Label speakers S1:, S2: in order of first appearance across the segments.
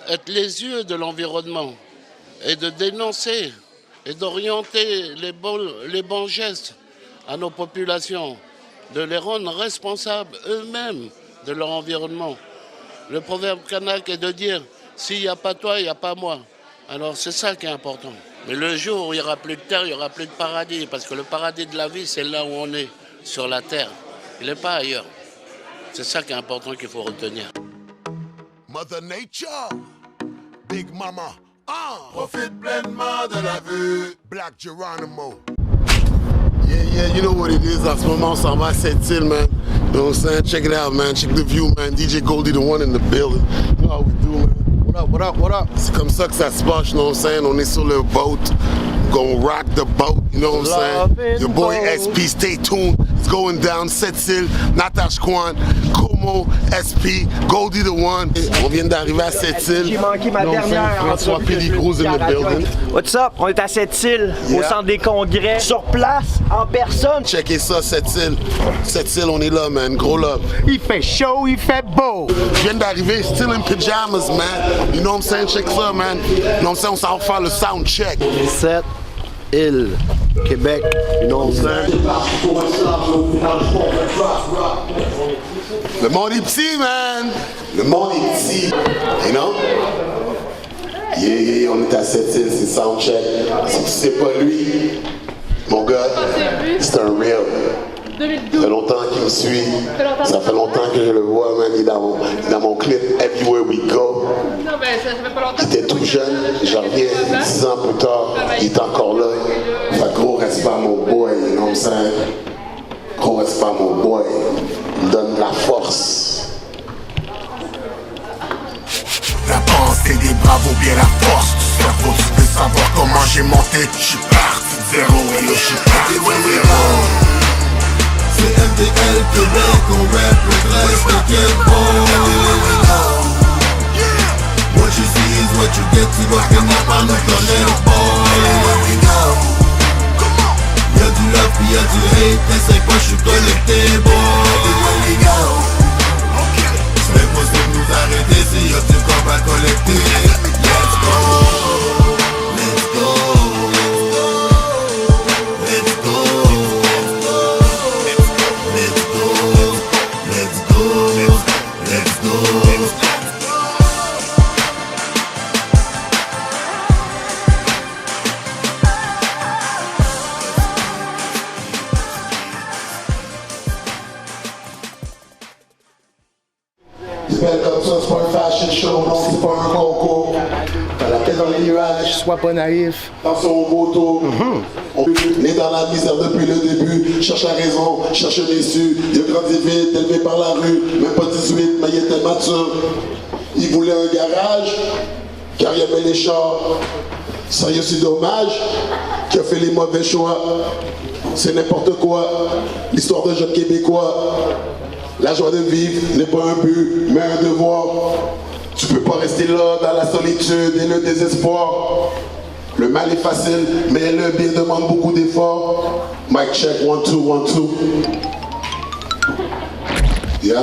S1: être les yeux de l'environnement et de dénoncer et d'orienter les bons gestes à nos populations, de les rendre responsables eux-mêmes de leur environnement. Le proverbe kanak est de dire « s'il n'y a pas toi, il n'y a pas moi ». Alors c'est ça qui est important. Mais le jour où il n'y aura plus de terre, il n'y aura plus de paradis, parce que le paradis de la vie, c'est là où on est, sur la terre. Il n'est pas ailleurs. C'est ça qui est important qu'il faut retenir.
S2: Mother Nature, Big Mama, profite pleinement de la vue. Black Geronimo. Yeah, you know what it is. En ce moment, on s'en va à Sept-Îles, man. You know what I'm saying? Check it out, man. Check the view, man. DJ Goldie, the one in the building. You know how we do, man. What up? C'est comme ça que ça se passe, you know what I'm saying? On est sur le boat. Gonna rock the boat, you know what I'm saying? Your boy SP, stay tuned. It's going down. Sept-Îles, Natasha Kwan, Como, SP, Goldie the one. On vient d'arriver à Sept-Îles.
S3: J'ai manqué ma dernière.
S2: François Pelligroux in the building.
S3: What's up? On est à Sept-Îles, au centre des congrès, sur place, en personne.
S2: Checkez ça, Sept-Îles. Sept-Îles, on est là, man. Gros love.
S4: Il fait chaud, il fait beau.
S2: Je viens d'arriver, still in pajamas, man. You know what I'm saying? Check ça, man. You know what I'm saying? On s'en va faire le sound check.
S4: Sept-Îles, Québec. You know what I'm saying?
S2: Le monde est petit, man. Le monde est petit. You know? Yeah, on est à Sept-Îles, c'est sound check. Si tu sais pas lui, mon gars, c'est un real. Ça fait longtemps qu'il me suit. Ça fait longtemps que je le vois, man. Il est dans mon clip Everywhere We Go. Il était tout jeune. J'en reviens 10 ans plus tard. Il est encore là. Fait gros respect à mon boy. You know what I'm saying? Gros respect à mon boy. Il me donne de la force. La pensée des bravos, bien la force du cerveau. Tu veux savoir comment j'ai monté. J'suis parti de zéro et là j'suis parti de zéro. C'est MDL Québec, on rap le reste de Québec. What you see is what you get, tu vas finir par nous connaître, boy. Y'a du love pis y'a du hate, t'essayes pas, j'suis connecté, boy. C'est impossible de nous arrêter si y'a du corps à collecter. Let's go, let's go.
S4: Sois pas naïf.
S2: Dans son moto, on est dans la misère depuis le début. Cherche la raison, cherche l'issue. Il a grandi vite, élevé par la rue. Même pas 18, mais il était mature. Il voulait un garage, car il aimait les chars. Ça y est aussi dommage qu'il a fait les mauvais choix. C'est n'importe quoi, l'histoire d'un jeune Québécois. La joie de vivre n'est pas un but, mais un devoir. Tu peux pas rester là dans la solitude et le désespoir. Le mal est facile, mais le bien demande beaucoup d'efforts. Mic check, 1, 2, 1, 2. Yeah.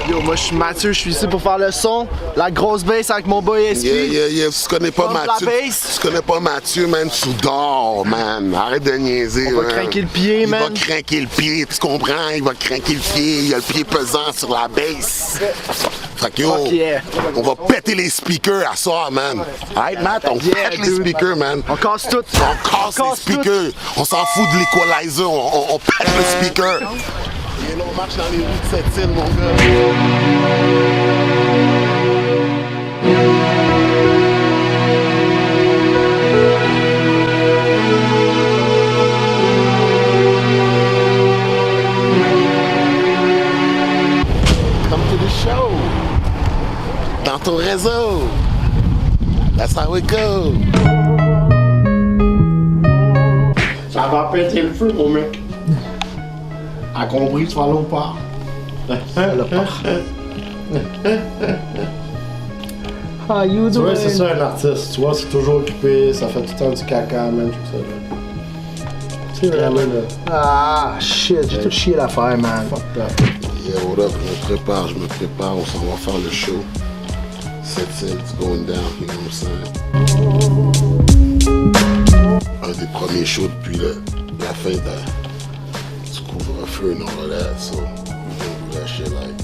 S4: Yo, moi je suis Mathieu, je suis ici pour faire le son. La grosse bass avec mon boy SP.
S2: Yeah. Tu connais pas Mathieu. Tu connais pas Mathieu, man. Tu dors, man. Arrête de niaiser.
S4: On va craquer le pied, man.
S2: Il va craquer le pied, tu comprends? Il va craquer le pied. Il a le pied pesant sur la bass. Fait que yo, on va péter les speakers à soir, man. Alright, Matt? On pète les speakers, man.
S4: On casse tout.
S2: On casse les speakers. On s'en fout de l'équalizer. On pète le speaker. Et là, on marche dans les rues de Sept-Îles, mon gars. Come to the show. Dans ton réseau. That's how it goes.
S5: Ça va péter le feu, mon mec. A compris, tu vas aller au parc.
S4: Le parc. How you doing?
S5: Tu vois, c'est ça un artiste. Tu vois, c'est toujours occupé, ça fait tout le temps du caca, même, tout ça. Là. C'est vraiment là.
S4: Ah, shit, j'ai tout chié l'affaire, man.
S2: Yeah, what up, je me prépare, on s'en va faire le show. Sept-Îles, it's going down, you know what I'm saying? Un des premiers shows depuis la fin du couvre-feu and all of that, so we gonna do that shit like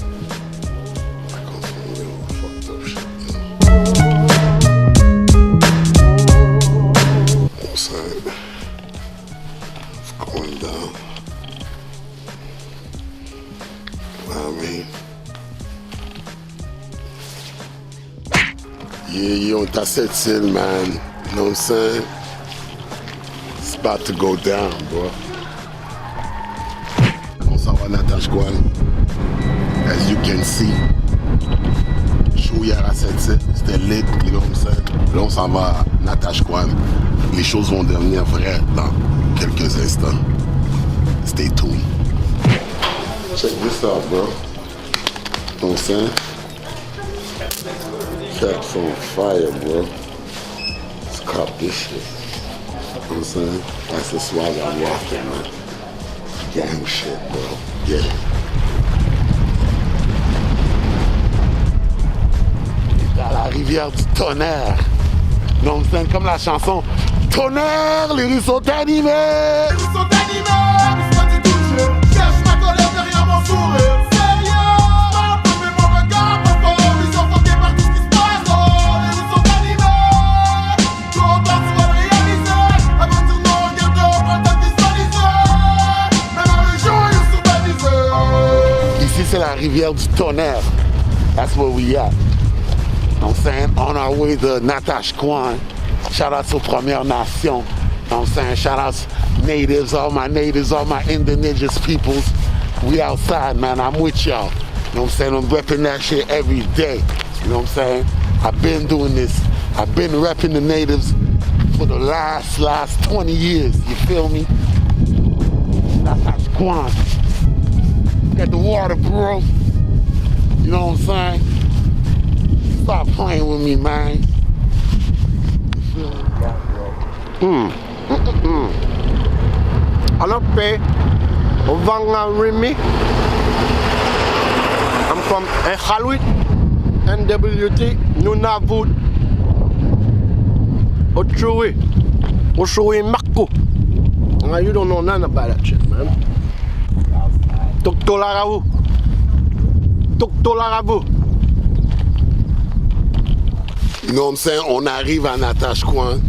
S2: on some real fucked up shit, you know? You know what I'm saying? It's going down. You know what I mean? Yeah, on t'a Sept-Îles, man. You know what I'm saying? It's about to go down, bro. On s'en va à Natashquan. As you can see. Show hier à Sept-Îles. C'était lit, you know what I'm saying? Là, on s'en va à Natashquan. Les choses vont devenir vraies dans quelques instants. Stay tuned. Check this out, bro. You know what I'm saying? Cat's on fire, bro. Let's cop this shit. You know what I'm saying? That's the swag I'm rocking, man. Gang shit, bro. Get it. Dans la rivière du tonnerre. You know what I'm saying? Comme la chanson Tonnerre, les rues sont animées. Les rues sont animées, mais c'est pas du tout le jeu. Cherche ma colère derrière mon sourire. C'est la rivière du tonnerre. That's where we at. You know what I'm saying? On our way to Natashquan. Shout out to Première Nation. You know what I'm saying? Shout out to natives, all my indigenous peoples. We outside, man. I'm with y'all. You know what I'm saying? I'm repping that shit every day. You know what I'm saying? I've been doing this. I've been repping the natives for the last 20 years. You feel me? Natashquan. Got the water, bro. You know what I'm saying? Stop playing with me, man. You feel me?
S4: Alope, Ovanga Rimi. I'm from Echalwit, NWT, Nunavut, Ochoe Marco. Now you don't know nothing about that shit, man. Toktolaravu.
S2: You know what I'm saying? On arrive à Natashquan.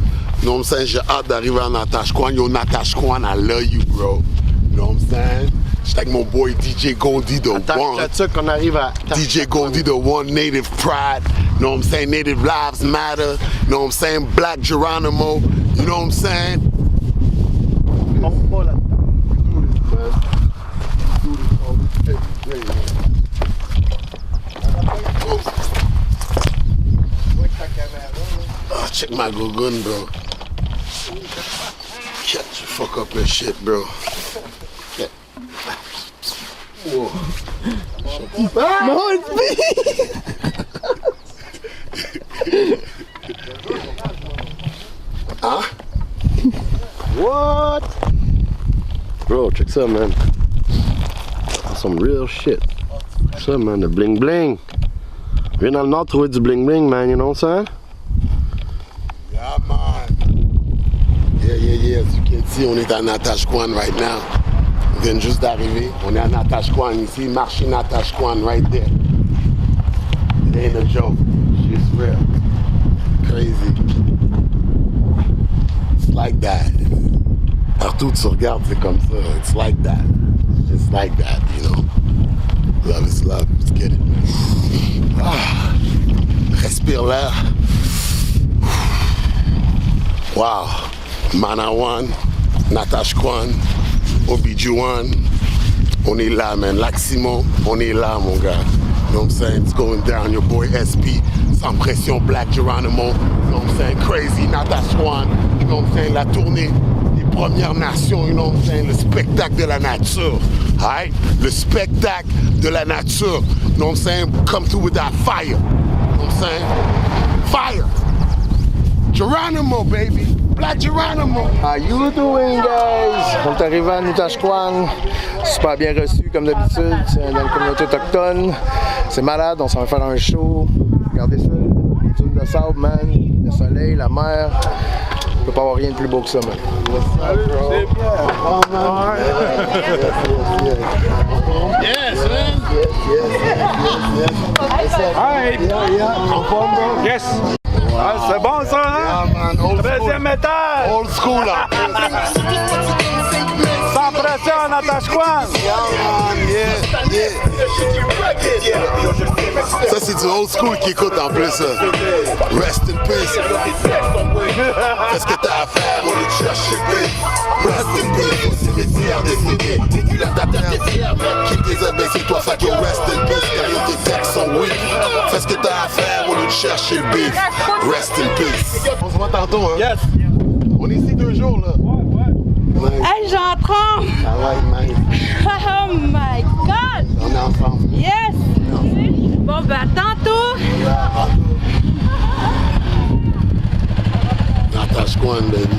S2: You know what I'm saying? J'ai hâte d'arriver à Natashquan. Yo, Natashquan, I love you, bro. You know what I'm saying? J'étais avec mon boy DJ Goldie the One.
S4: C'est ça qu'on arrive à...
S2: DJ Goldie the One, Native Pride. You know what I'm saying? Native Lives Matter. You know what I'm saying? Black Geronimo. You know what I'm saying? Oh, check my gun, bro. Catch you fuck up that shit, bro. Yeah. Whoa.
S4: No, it's me!
S2: Huh?
S4: What? Bro, check ça, man. That's some real shit. Check ça, man, the bling bling. Viens dans le nord trouver du bling bling, man, you know what I'm saying?
S2: Yeah, man. Yeah. As you can see, on est à Natashquan right now. On vient juste d'arriver. On est à Natashquan ici, marché Natashquan right there. It ain't a joke. Shit's real. Crazy. It's like that. Partout où tu regardes, c'est comme ça. It's like that. It's just like that, you know. Love is love. Let's get it, man. Ah. Respire l'air. Wow. Manawan, Natashquan, Obidjuan. On est là, man. Lac Simon, on est là, mon gars. You know what I'm saying? It's going down. Your boy SP, Sans Pression, Black Geronimo. You know what I'm saying? Crazy, Natashquan. You know what I'm saying? La tournée des Premières Nations. You know what I'm saying? Le spectacle de la nature. Alright? Le spectacle de la nature. You know what I'm saying? Come through with that fire. You know what I'm saying? Fire! Geronimo, baby! Black Geronimo!
S4: How you doing, guys? On est arrivé à Natashquan. Super bien reçu, comme d'habitude, dans la communauté autochtone. C'est malade, on s'en va faire un show. Regardez ça.
S5: sable, man, le soleil, la mer. Il peut pas avoir rien de plus beau que ça, man.
S1: Salut, c'est bien. Yes, man.
S3: Hey! Yes! Ah, c'est bon ça, hein? Deuxième étage!
S2: Old school, là.
S3: Sans pression, Natashquan!
S2: Ça, c'est du old school qui écoute en plus. Rest in peace. Fais ce que t'as à faire, on est chercher paix. Rest in peace, au cimetière décédé. T'es la date t'es fier, quitte tes imbéciles-toi, fuck your rest in peace. Car tes textes sont weak. Fais ce que t'as à faire, on est chercher le beef. Rest in peace. On se voit tantôt, hein?
S3: Yes!
S2: On est ici 2 jours, là.
S6: Hey, j'entends!
S2: Ah ouais, man.
S6: Oh my God!
S2: On est ensemble.
S6: Yes! Bon, ben, tantôt!
S2: Natashquan, baby.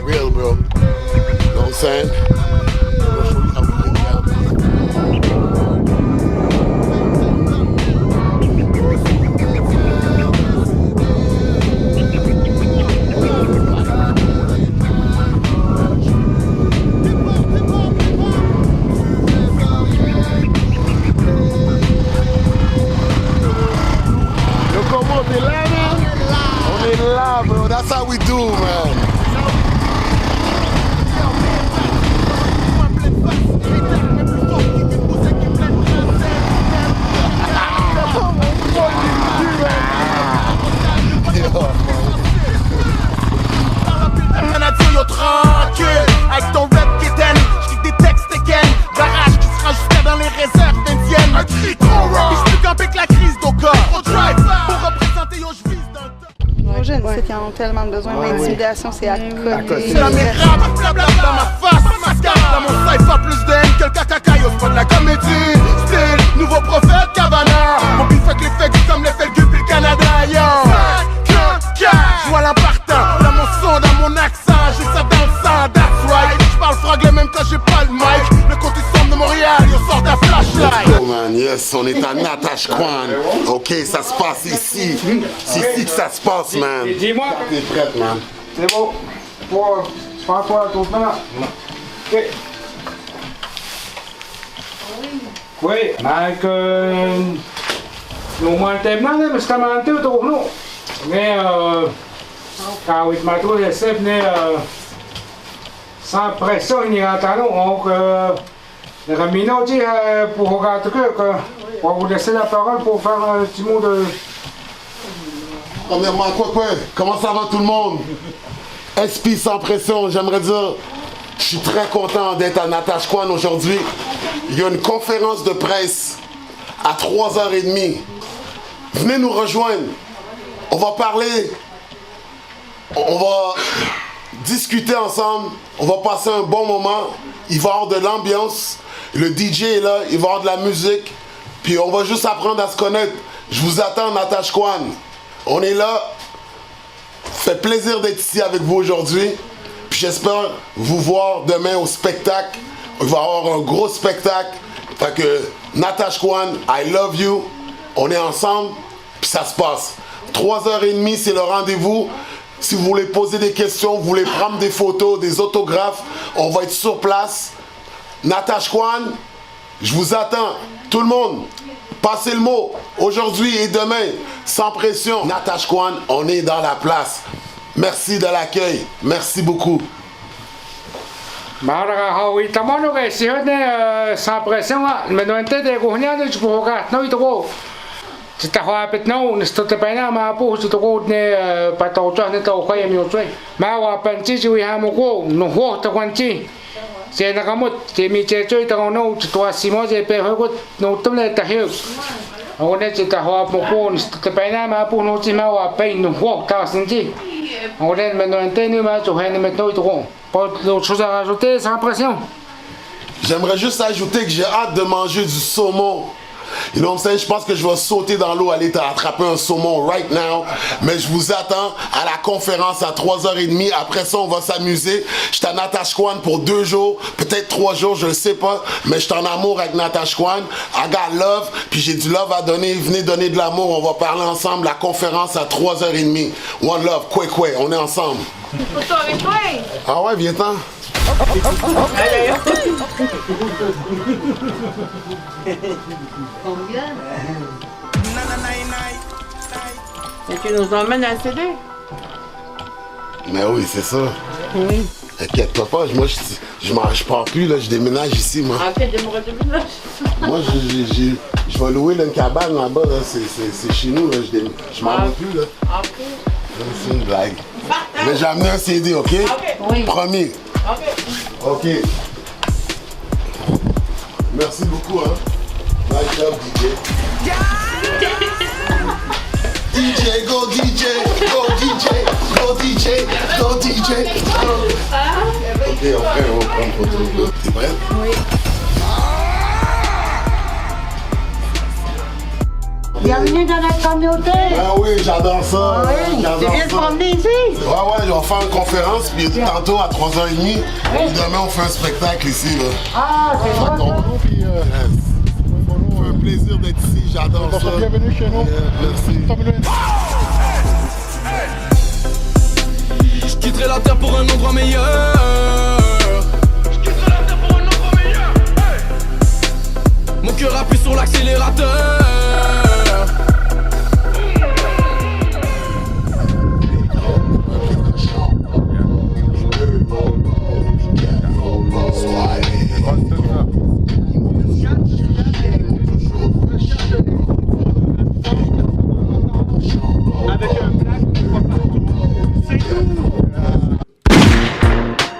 S2: Real, bro. You know what I'm saying? Yo, comment t'es là, man? On est là, bro. That's how we do, man.
S7: Yo, tranquille, avec ton rap qui t'aime, j'kick des textes ken, barrage qui sera jusqu'à dans les réserves indiennes. Un cri trop raw, pis j'suis campé que la crise d'Oka. Au drive, pour représenter, yo, j'vise dans le top.
S6: Nos jeunes, c'est qu'ils en ont tellement besoin. L'intimidation, c'est à côté.
S7: C'est dans mes raps, blablabla dans ma face, mascara dans mon cypher, plus de haine que le cacaca, yo, c'est pas de la comédie. Style, nouveau prophète, Cavana. Mon beef avec les fakes, comme l'effet le Gulf et le Canada, yo. Je vois l'impartant, dans mon son, dans mon accent, j'ai ça dans le sang, that's right. J'parle franglais même quand j'ai pas le mic. Le côté sombre de Montréal, yo, sort ta flashlight.
S2: Oh man, yes, on est à Natashquan. Ok, ça se passe ici. C'est ici que ça se passe, man.
S3: Dis-moi!
S2: T'es prête, man.
S3: C'est bon. Pour faire quoi ton temps? Ok. Oui, mais que... Nung mga time natin, mas kamante ito no. Mais kawit matro SF sans pression il y a talon donc le ramino dit pour regarder que on va vous laisser la parole pour faire un petit mot de.
S2: Premièrement, quoi, comment ça va tout le monde? SP sans pression, j'aimerais dire, je suis très content d'être à Natashquan aujourd'hui. Il y a une conférence de presse à 3h30. Venez nous rejoindre. On va parler, on va discuter ensemble, on va passer un bon moment. Il va y avoir de l'ambiance, le DJ est là, il va y avoir de la musique, puis on va juste apprendre à se connaître. Je vous attends, Natashquan. On est là. Fait plaisir d'être ici avec vous aujourd'hui. Puis j'espère vous voir demain au spectacle. Il va y avoir un gros spectacle. Fait que Natashquan, I love you. On est ensemble, puis ça se passe. 3h30, c'est le rendez-vous. Si vous voulez poser des questions, vous voulez prendre des photos, des autographes, on va être sur place. Natashquan, je vous attends. Tout le monde, passez le mot. Aujourd'hui et demain, sans pression. Natashquan, on est dans la place. Merci de l'accueil. Merci beaucoup.
S3: Maragahawi tamano kay siya ne sans pression, menuente de guhnya de chupoka no ito ko. Sitä haapet nounista, että päinä mä puhuin, että kun ne patoutua ne toukoja minutui. Mä waapan sisui hamu kuun, no huolta kwanti. Se nakamut, se mitään töitä on noutu tuossa Simose perhokut nouttamille, että hyöks. On ne sitä haamu kuun, että päinä mä puhun, että mä waapan no huolta sinti. On ne mä noin tehnyt, mä suhen me noitu kuun. Pas d'autre chose à rajouter, sans pression.
S2: J'aimerais juste ajouter que j'ai hâte de manger du saumon. You know what I'm saying? Je pense que je vais sauter dans l'eau, aller attraper un saumon right now. Mais je vous attends à la conférence à 3h30. Après ça, on va s'amuser. Je suis à Natashquan pour 2 jours, peut-être 3 jours, je ne sais pas. Mais je suis en amour avec Natashquan. I got love, puis j'ai du love à donner. Venez donner de l'amour, on va parler ensemble. La conférence à 3h30. One love, quoi, on est ensemble.
S8: Photo avec toi?
S2: Ah ouais, viens-t'en.
S8: Et tu nous emmènes à CD?
S2: Mais oui, c'est ça.
S8: Oui.
S2: Inquiète-toi pas, moi je pars plus, là, je déménage ici, moi.
S8: Ah, tu déménages?
S2: Moi, je vais louer là, une cabane là-bas, là. C'est chez nous, là. Je m'en vais plus, là.
S8: Ok.
S2: C'est une blague. Mais j'ai amené un CD, ok?
S8: Oui.
S2: Promis.
S8: Ok.
S2: Merci beaucoup, hein. Nice job, DJ. DJ, go DJ, go DJ, go DJ, go DJ. Ok, on va prendre une photo. T'es prête?
S8: Oui. Bienvenue dans la communauté.
S2: Ah oui, j'adore ça.
S8: Oui, tu viens de promener ici?
S2: Ouais, on va faire une conférence, puis tantôt à 3h30, puis demain on fait un spectacle ici. Là.
S8: Ah, c'est bon.
S2: Puis, c'est un plaisir d'être ici, j'adore ça.
S5: Bienvenue chez nous.
S2: Merci.
S9: Je quitterai la terre pour un endroit meilleur. Mon cœur appuie sur l'accélérateur.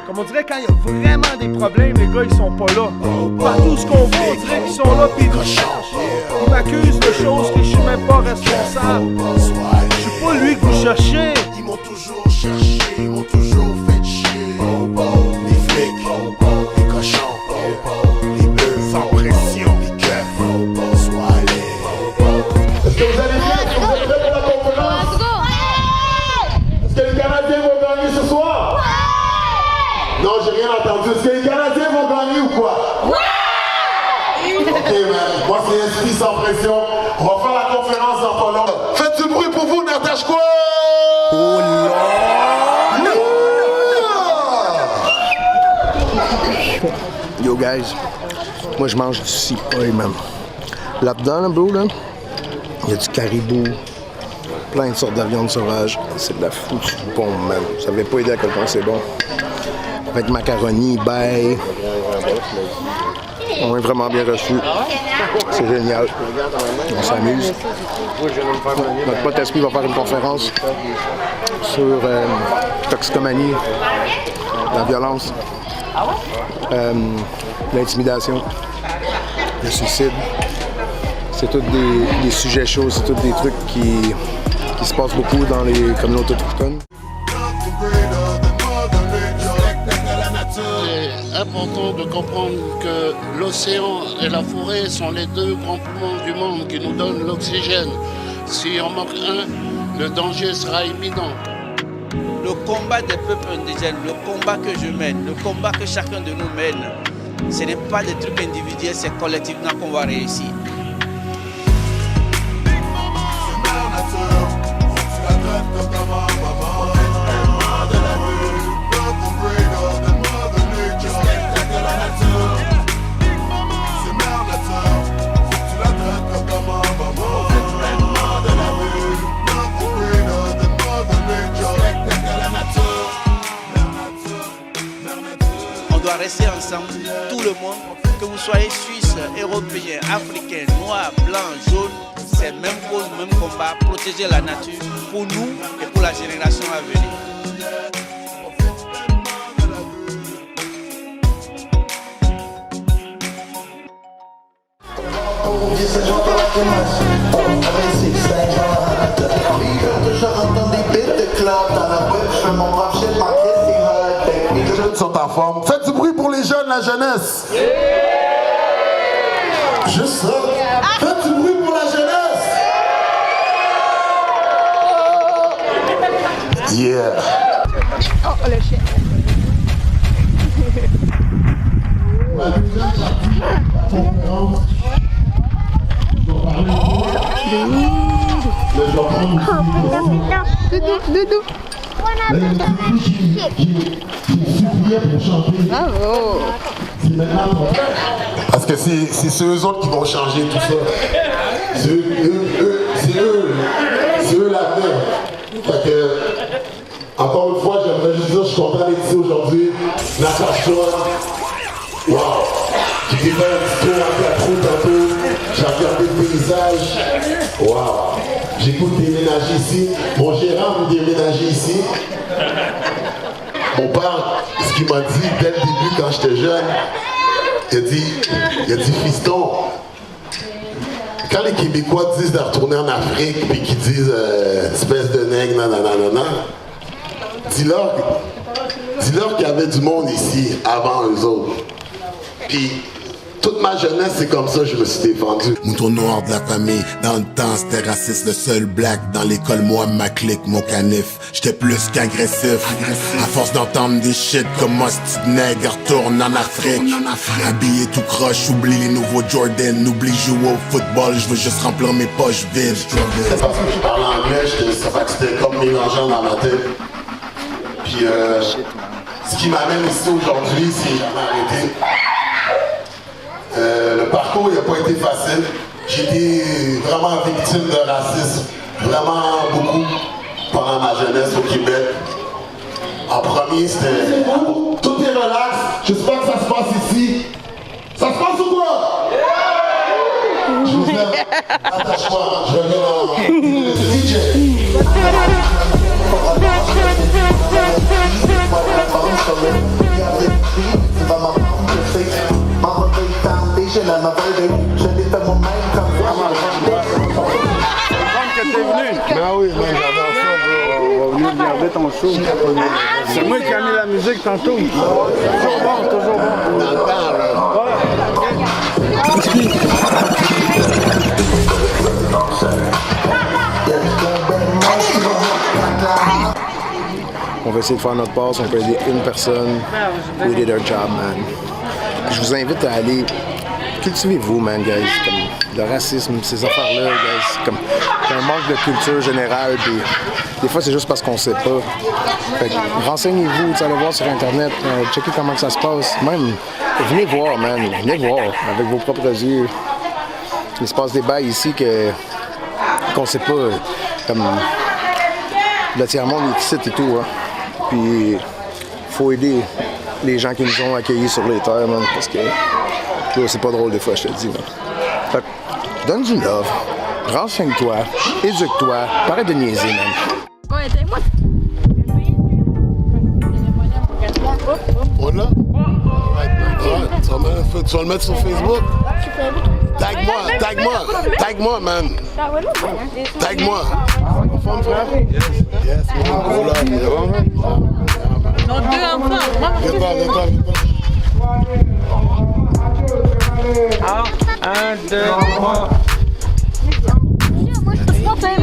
S10: Comme on dirait quand il y a vraiment des problèmes, les gars ils sont pas là. Partout ce qu'on voit, on dirait qu'ils sont là pis ils m'accusent de choses que je suis même pas responsable. Je suis pas lui que vous cherchez.
S2: Ils m'ont toujours cherché, ils m'ont toujours fait chier. Les flics, les cochons, les bœufs sans pression, les keufs, sois allé. Est-ce que vous allez bien? Est-ce que vous êtes prêts pour la conférence? Est-ce que les Canadiens vont gagner ce soir? Non, j'ai rien entendu. Est-ce que les Canadiens vont gagner ou quoi? Ok, man. Moi, c'est esprit sans pression. On va faire la conférence dans pas long. Faites du bruit pour vous, Natashquan! Oh
S5: Yo guys, moi je mange du cipolle, man. Là-dedans, là, bro, là, il y a du caribou, plein de sortes de viande sauvage. C'est de la foutue bombe, man. Ça n'avait pas aidé à quel point c'est bon. Avec macaroni, bail. On est vraiment bien reçus. C'est génial. On s'amuse. Notre pote Esprit va faire une conférence sur toxicomanie, la violence, l'intimidation, le suicide. C'est tous des sujets chauds, c'est tous des trucs qui se passent beaucoup dans les communautés autochtones.
S1: C'est important de comprendre que l'océan et la forêt sont les 2 grands poumons du monde qui nous donnent l'oxygène. Si on manque un, le danger sera imminent.
S11: Le combat des peuples indigènes, le combat que je mène, le combat que chacun de nous mène, ce n'est pas des trucs individuels, c'est collectivement qu'on va réussir. Rester ensemble, tout le monde, que vous soyez suisse, européen, africain, noir, blanc, jaune, c'est même cause, même combat, protéger la nature pour nous et pour la génération à venir.
S2: Les jeunes sont en forme. Faites du bruit pour les jeunes, la jeunesse. Juste ça. Faites du bruit pour la jeunesse. Yeah.
S6: Oh, le chien. Doudou. Bravo.
S2: Parce que c'est eux autres qui vont changer tout ça. C'est eux l'avenir. Fait que, encore une fois, j'aimerais juste dire, je suis content d'être ici aujourd'hui. Natacha, wow! J'ai fait un petit tour en 4 roues tantôt. J'ai regardé le paysage. Wow! J'écoute déménager ici. Mon gérant veut déménager ici. Mon père, ce qu'il m'a dit dès le début quand j'étais jeune, il a dit fiston, quand les Québécois disent de retourner en Afrique puis qu'ils disent espèce de nègre, nanana, dis-leur qu'il y avait du monde ici avant eux autres. Puis toute ma jeunesse, c'est comme ça que je me suis défendu.
S7: Mouton noir de la famille, dans le temps c'était raciste, le seul black dans l'école, moi, ma clique, mon canif. J'étais plus qu'agressif, à force d'entendre des shit comme moi, ce nègre retourne en Afrique. Habillé tout croche, oublie les nouveaux Jordan, oublie jouer au football, je veux juste remplir mes poches vides.
S2: C'est parce que je parle anglais, ça fait que c'était comme mélangeant dans ma tête. Puis ce qui m'amène ici aujourd'hui, c'est jamais arrêté. Le parcours n'a pas été facile. J'ai été vraiment victime de racisme, vraiment beaucoup, pendant ma jeunesse au Québec. En premier, c'était... Tout est relax, j'espère que ça se passe ici. Ça se passe ou quoi? Je vous aime. Attache-moi, je reviens en... DJ.
S3: Je l'ai fait moi-même comme
S10: Ah oui, j'adore ça, bro. On va venir regarder ton show. C'est moi qui ai mis la musique tantôt. Toujours bon, toujours bon. Dans le temps, là.
S5: On va essayer de faire notre passe, on peut aider une personne. We did our job, man. Je vous invite à aller cultivez-vous, man, guys. Comme le racisme, ces affaires-là, guys. Comme un manque de culture générale. Puis des fois, c'est juste parce qu'on sait pas. Fait que renseignez-vous, allez voir sur Internet, checkez comment que ça se passe. Même, venez voir, man. Venez voir avec vos propres yeux. Il se passe des bails ici qu'on sait pas. Comme le tiers-monde est ici et tout, hein. Puis faut aider les gens qui nous ont accueillis sur les terres, man, parce que c'est pas drôle des fois, je te dis, man. Fait que, donne du love, renseigne-toi, éduque-toi, arrête de niaiser, man.
S6: Ouais, aide-moi.
S2: On l'a? Tu vas le mettre sur Facebook? Tag-moi, man. Tag-moi. Femme, frère? Yes, gros là.
S6: Non, deux enfants.
S2: Viens-toi.
S10: Ah, 1, 2, 3.
S6: Moi, je peux pas faire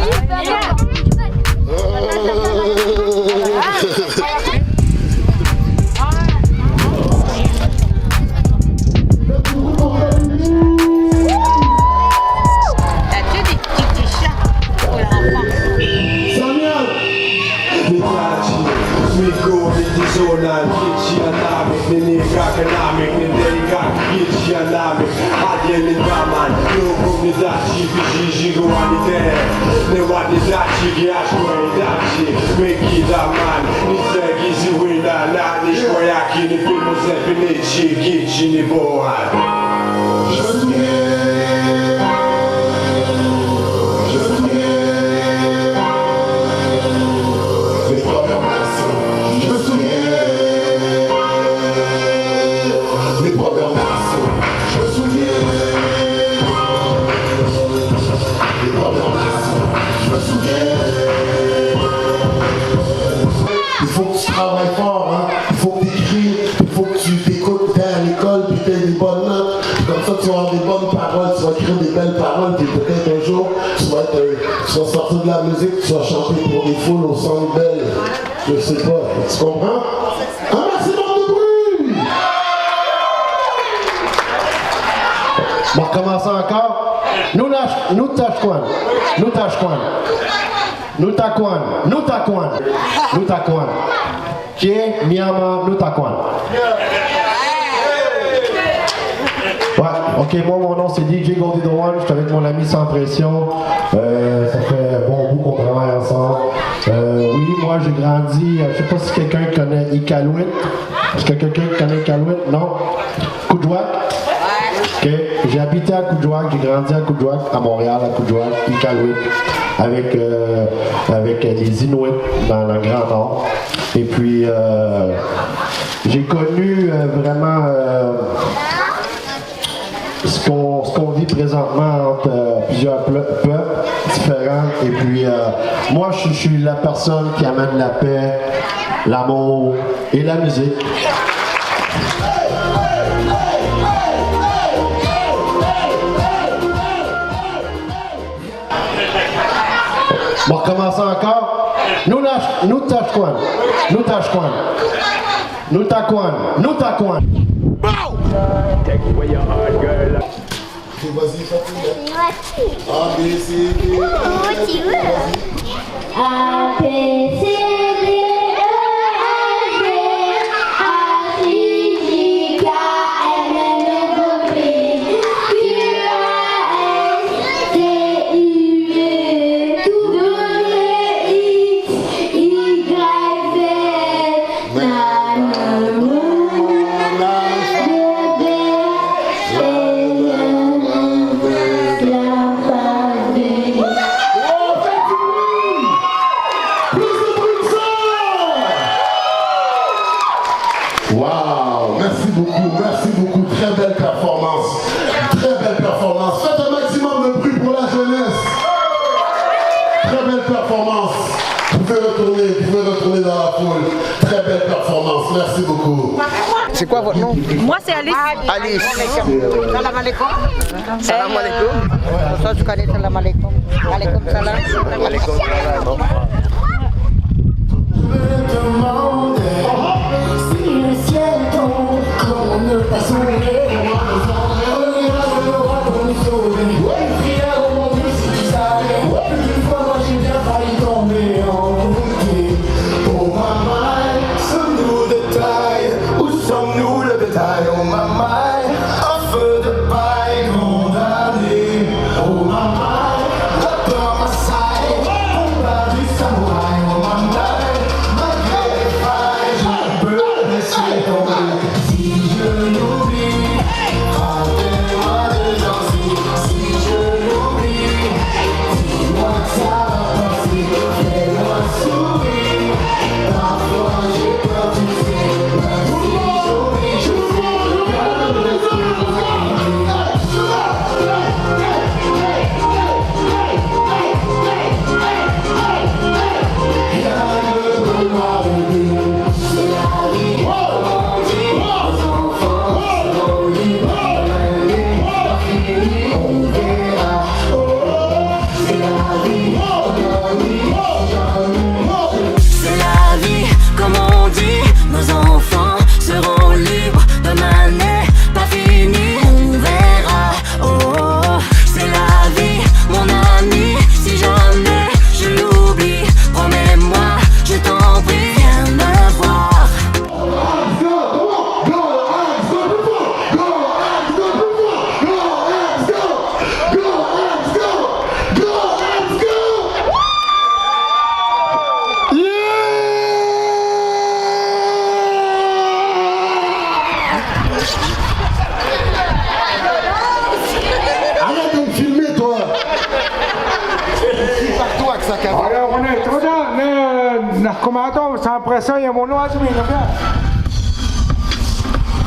S2: que tu travailles fort, hein. Il faut que tu écris, il faut que tu t'écoutes à l'école, puis tu aies des bonnes notes. Comme ça, tu vas avoir des bonnes paroles, tu vas écrire des belles paroles, puis peut-être un jour, tu vas sortir de la musique, tu vas chanter pour des foules au Centre Bell. Je sais pas, tu comprends? Un maximum de bruit!
S4: On va recommencer encore. Nous tachkwan. Qui est Miyama Nutakwan. Ouais, ok, moi mon nom c'est DJ Goldie The One, je suis avec mon ami Sans Pression. Ça fait un bon bout qu'on travaille ensemble. Oui, moi j'ai grandi, je sais pas si quelqu'un connaît Iqaluit. Est-ce que quelqu'un connaît Iqaluit? Non? Kuujjuaq? Ok, j'ai habité à Kuujjuaq, j'ai grandi à Kuujjuaq, à Montréal, à Kuujjuaq, Iqaluit, avec les Inuits dans le Grand Nord. Et puis, j'ai connu vraiment ce qu'on vit présentement entre plusieurs peuples différents. Et puis, moi, je suis la personne qui amène la paix, l'amour et la musique. On va recommencer encore. Nous tachkwan.
S2: Take away your heart, girl. Ok, vas-y, Fatima. A, B, C, D.
S12: Oh, tu veux? A, B, C, D, E, F, G, H, I, J, K, L, M, N, O, P, Q, R, S, T, U, V, W, X, Y, Z,
S2: Wow, merci beaucoup, très belle performance. Faites un maximum de bruit pour la jeunesse. Très belle performance. Vous pouvez retourner dans la foule. Très belle performance, merci beaucoup.
S8: C'est quoi votre nom?
S6: Moi, c'est Alice.
S8: Alice.
S6: Salam alaikum.
S8: Salam alaikum. Ça, tu connais salam alaikum. Alaikum salam. Alaikum salam.
S12: Si le ciel tombe, comment ne pas sourire?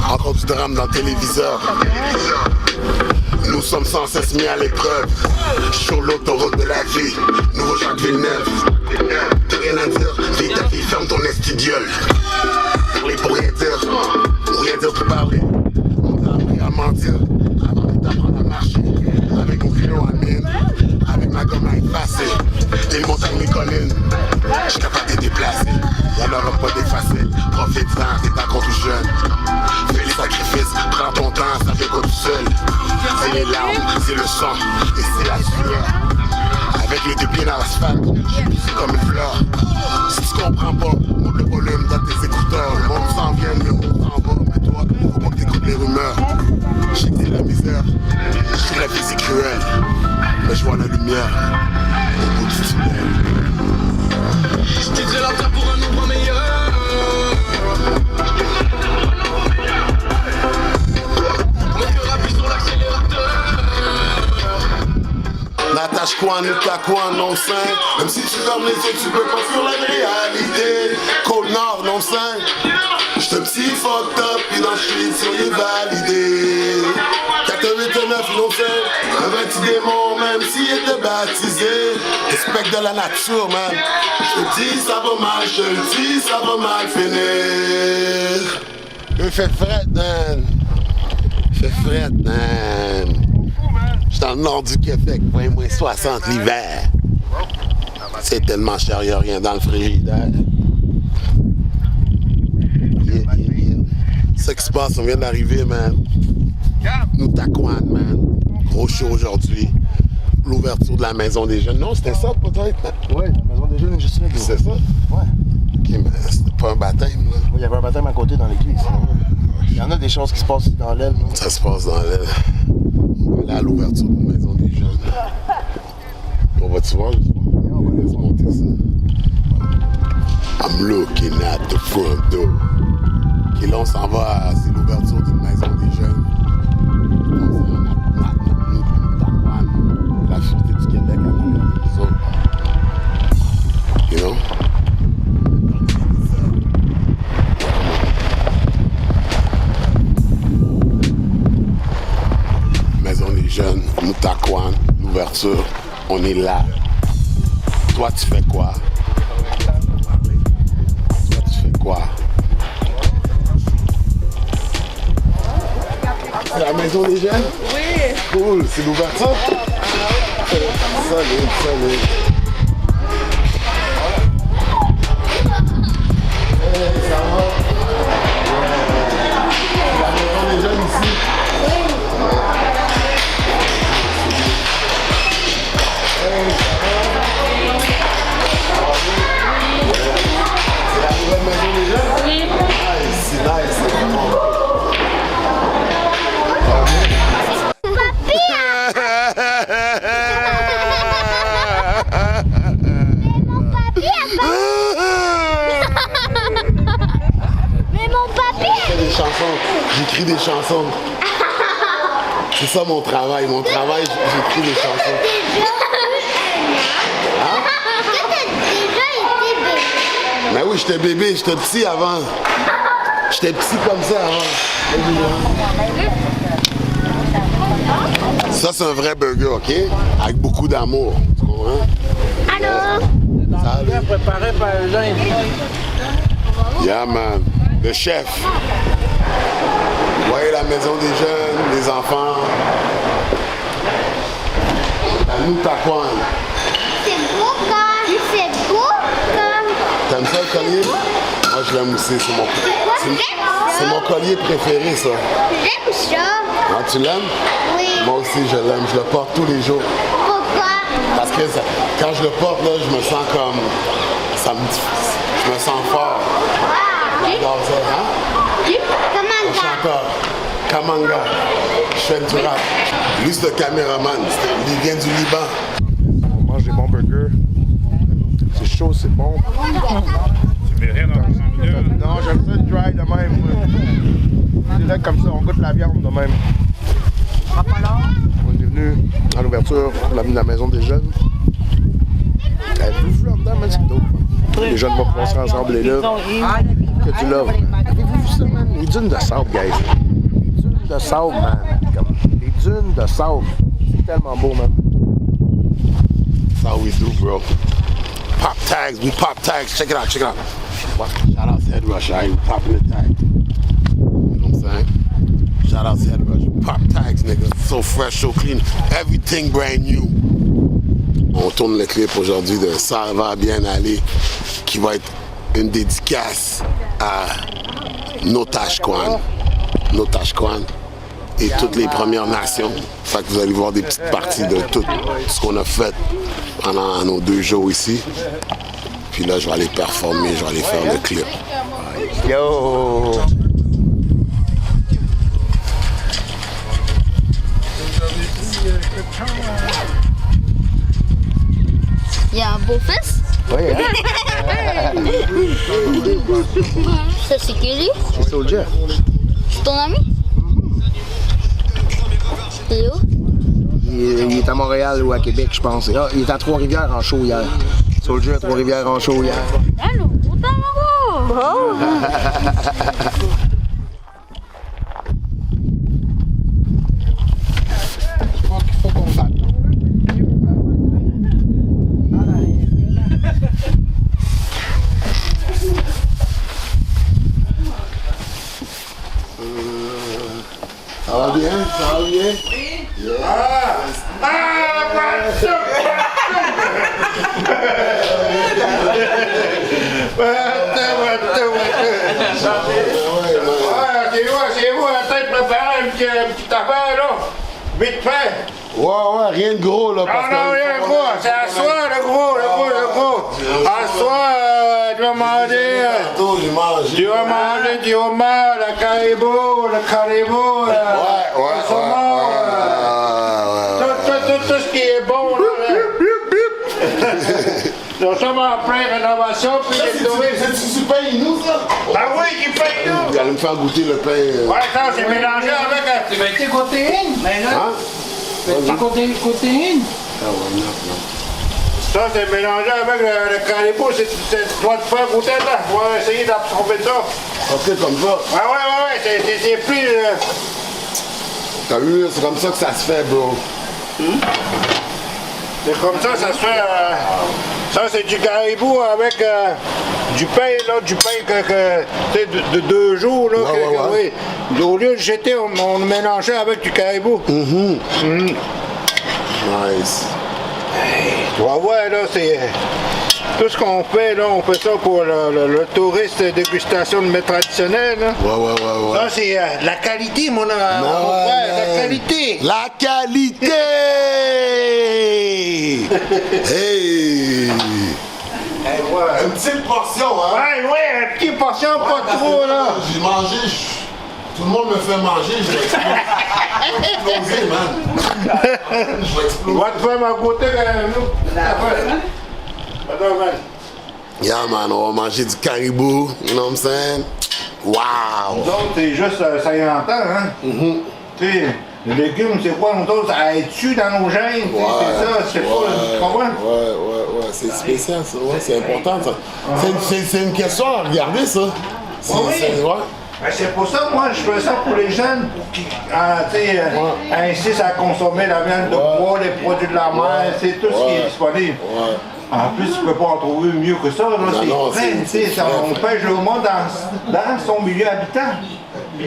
S2: Encore du drame dans le téléviseur. Nous sommes sans cesse mis à l'épreuve. Sur l'autoroute de la vie, nouveau Jacques Villeneuve. rien à dire. Fais ta fille, ferme ton estidiole. Parler pour rien dire, ou rien dire pour parler. On t'a appris à mentir, avant de t'apprendre à marcher. Avec mon crayon à mine, avec ma gomme à effacer. Les montagnes, les collines, je suis capable de déplacer. Y'en aura pas d'effacer, profite-en, t'es encore tout jeune. Fais les sacrifices, prends ton temps, ça fait pas tout seul. C'est les larmes, c'est le sang, et c'est la sueur. Avec les deux pieds dans l'asphalte, j'ai poussé comme une fleur. Si tu comprends pas, monte le volume dans tes écouteurs. Le monde s'en vient, le monde s'en va, mais toi, faut pas que t'écoutes les rumeurs. J'ai dit la misère, j'ai la vie c'est cruel, mais je vois la lumière au bout du tunnel.
S9: Je quitterai la terre pour un endroit meilleur. Mon cœur appuie sur l'accélérateur.
S2: N'attache quoi, nous t'as quoi, non sain. Même si tu fermes les yeux, tu peux pas fuir la réalité. Côte Nord, non sain. J'suis un petit fucked up, pis dans le street, soyez validé. 489, non sain. Un vrai petit démon, même s'il était baptisé. Respect de la nature, man. J'te dis, ça va mal, j'te le dis, ça va mal finir. Il fait fret, man. Il fait fret, man. Je suis dans le nord du Québec, moins 60 l'hiver. C'est tellement cher, il n'y a rien dans le frigidaire. C'est ce qui se passe, on vient d'arriver, man. Nous Taquan, man. Gros show aujourd'hui. L'ouverture de la Maison des Jeunes. Non, c'était ça peut-être?
S5: Oui, la Maison des Jeunes, juste là.
S2: C'est ça?
S5: Ouais.
S2: Ok, mais c'était pas un baptême, là.
S5: Oui, il y avait un baptême à côté dans l'église. Il y en a des choses qui se passent dans l'aile.
S2: Ça se passe dans l'aile. On va aller à l'ouverture de la Maison des Jeunes. On va-tu voir? On va laisser monter ça. I'm looking at the front door. Ok, là, on s'en va, c'est l'ouverture d'une Maison des Jeunes. La Sûreté du Québec à l'arrière de nous autres. You know? Maison des Jeunes, nous Taquan, l'ouverture, on est là. Toi, tu fais quoi? Toi, tu fais quoi? C'est la Maison des Jeunes?
S6: Oui.
S2: Cool, c'est l'ouverture? Salut, salut. Hey, ça va? La Maison des Jeunes ici? Oui. Hey, ça va? C'est la nouvelle Maison des Jeunes? Oui. Nice, c'est nice, c'est vraiment. J'écris des chansons. C'est ça mon travail. Mon travail, j'écris des chansons. Hein? Mais oui, j'étais bébé, j'étais petit avant. J'étais petit comme ça avant. Ça, c'est un vrai burger, OK? Avec beaucoup d'amour. Tu comprends?
S12: Allô?
S2: Salut.
S8: Préparé par les gens.
S2: Yeah, man. Le chef. Vous voyez la Maison des Jeunes, les enfants. À nous, Taquan.
S12: C'est beau quand. C'est beau quand.
S2: T'aimes ça le collier? Moi, je l'aime aussi. C'est mon collier préféré, ça.
S12: J'aime ça.
S2: Ah, tu l'aimes?
S12: Oui.
S2: Moi aussi, je l'aime. Je le porte tous les jours.
S12: Pourquoi?
S2: Parce que quand je le porte, là, je me sens comme... Je me sens fort. J'adore ça, hein?
S12: Comment ça?
S2: Chanteur, Kamanga, je fais du rap. Lui, c'est le caméraman, il vient du Liban.
S5: On mange des bons burgers. C'est chaud, c'est bon.
S10: Tu mets rien dans le
S5: Non, j'aime ça dry de même. Direct comme ça, on goûte la viande de même. On est venu à l'ouverture de la Maison des Jeunes. Avez-vous vu là-dedans, man? C'est dope. Les jeunes vont pouvoir se rassembler là. Que du love. Avez-vous vu ça, man? Les dunes de sable, guys. Les dunes de sable, man. Comme les dunes de sable. C'est tellement beau, man.
S2: That's how we do, bro. pop tags. We pop tags. Check it out. Check it out. Shout out to Head Rush. I ain't popping the tag. You know what I'm saying? Shout out to Head Rush. Pop tags, nigga. So fresh, so clean. Everything brand new. On tourne le clip aujourd'hui de Ça va bien aller, qui va être une dédicace à Notashquan et toutes les Premières Nations. Fait que vous allez voir des petites parties de tout ce qu'on a fait pendant nos 2 jours ici. Puis là, je vais aller performer, je vais aller faire le clip.
S5: Yo!
S13: Il y a un beau fils?
S5: Oui,
S13: Ça, c'est qui lui?
S5: C'est Soulja.
S13: C'est ton ami? Il est où?
S5: Il est à Montréal ou à Québec, je pense. Ah, il est à Trois-Rivières en show hier. Soulja à Trois-Rivières en show hier.
S13: Allô,
S2: Ça va bien? Ça va bien?
S14: C'est vous, peut-être préparer une petite affaire, là. Vite fait.
S2: Ouais, rien de gros, là.
S14: Ah non, rien de gros. C'est à soir, le gros. À soir, tu vas manger. Tu vas manger du homard, le caribou, le saumon. Tout ce qui est bon, là. Nous sommes en pleine rénovation, puis les touristes.
S2: C'est du pain, nous, ça?
S14: Ben oui, qui paye nous.
S2: Vous allez me faire goûter le pain.
S14: Ouais, ça, c'est mélangé avec. Tu vas être protéines, mais là.
S2: Hein?
S14: Protéines.
S2: Ah ouais, non.
S14: Ça, c'est mélangé avec le caribou. Tu dois te faire goûter, là. Tu vas essayer d'absorber ça.
S2: Ok, comme ça.
S14: Ouais, c'est plus.
S2: T'as vu, c'est comme ça que ça se fait, bro.
S14: C'est comme ça se fait. Ça, c'est du caribou avec du pain, là, du pain de 2 jours, là.
S2: Ouais.
S14: Oui. Au lieu de jeter, on le mélangeait avec du caribou.
S2: Nice.
S14: Tu vas voir, là, c'est. Tout ce qu'on fait, là, on fait ça pour le touriste dégustation de mets traditionnels. Là.
S2: Ouais.
S14: Ça, c'est la qualité, mon frère. La qualité.
S2: La qualité! Hey! Une petite portion, hein?
S14: Ouais, une petite portion, pas trop, là.
S2: J'ai mangé, tout le monde me fait manger, je vais exploser, man. Je vais exploser.
S14: Va te faire ma goûter nous. Attends, man.
S2: Yeah, man, on va manger du caribou, you know what I'm saying? Wow!
S14: Nous autres, c'est juste 50 ans, hein? Tu sais, les légumes, c'est quoi, nous autres, ça aide-tu dans nos gènes? C'est ça, c'est pas, tu comprends?
S2: Ouais, c'est spécial, ça, ouais, c'est important, ça. C'est une question à regarder, ça.
S14: C'est pour ça, moi, je fais ça pour les jeunes qui insistent à consommer la viande de bois, les produits de la mer, c'est tout ce qui est disponible. En plus, tu ne peux pas en trouver mieux que ça. C'est vrai, on pêche le monde dans son milieu habitant. Puis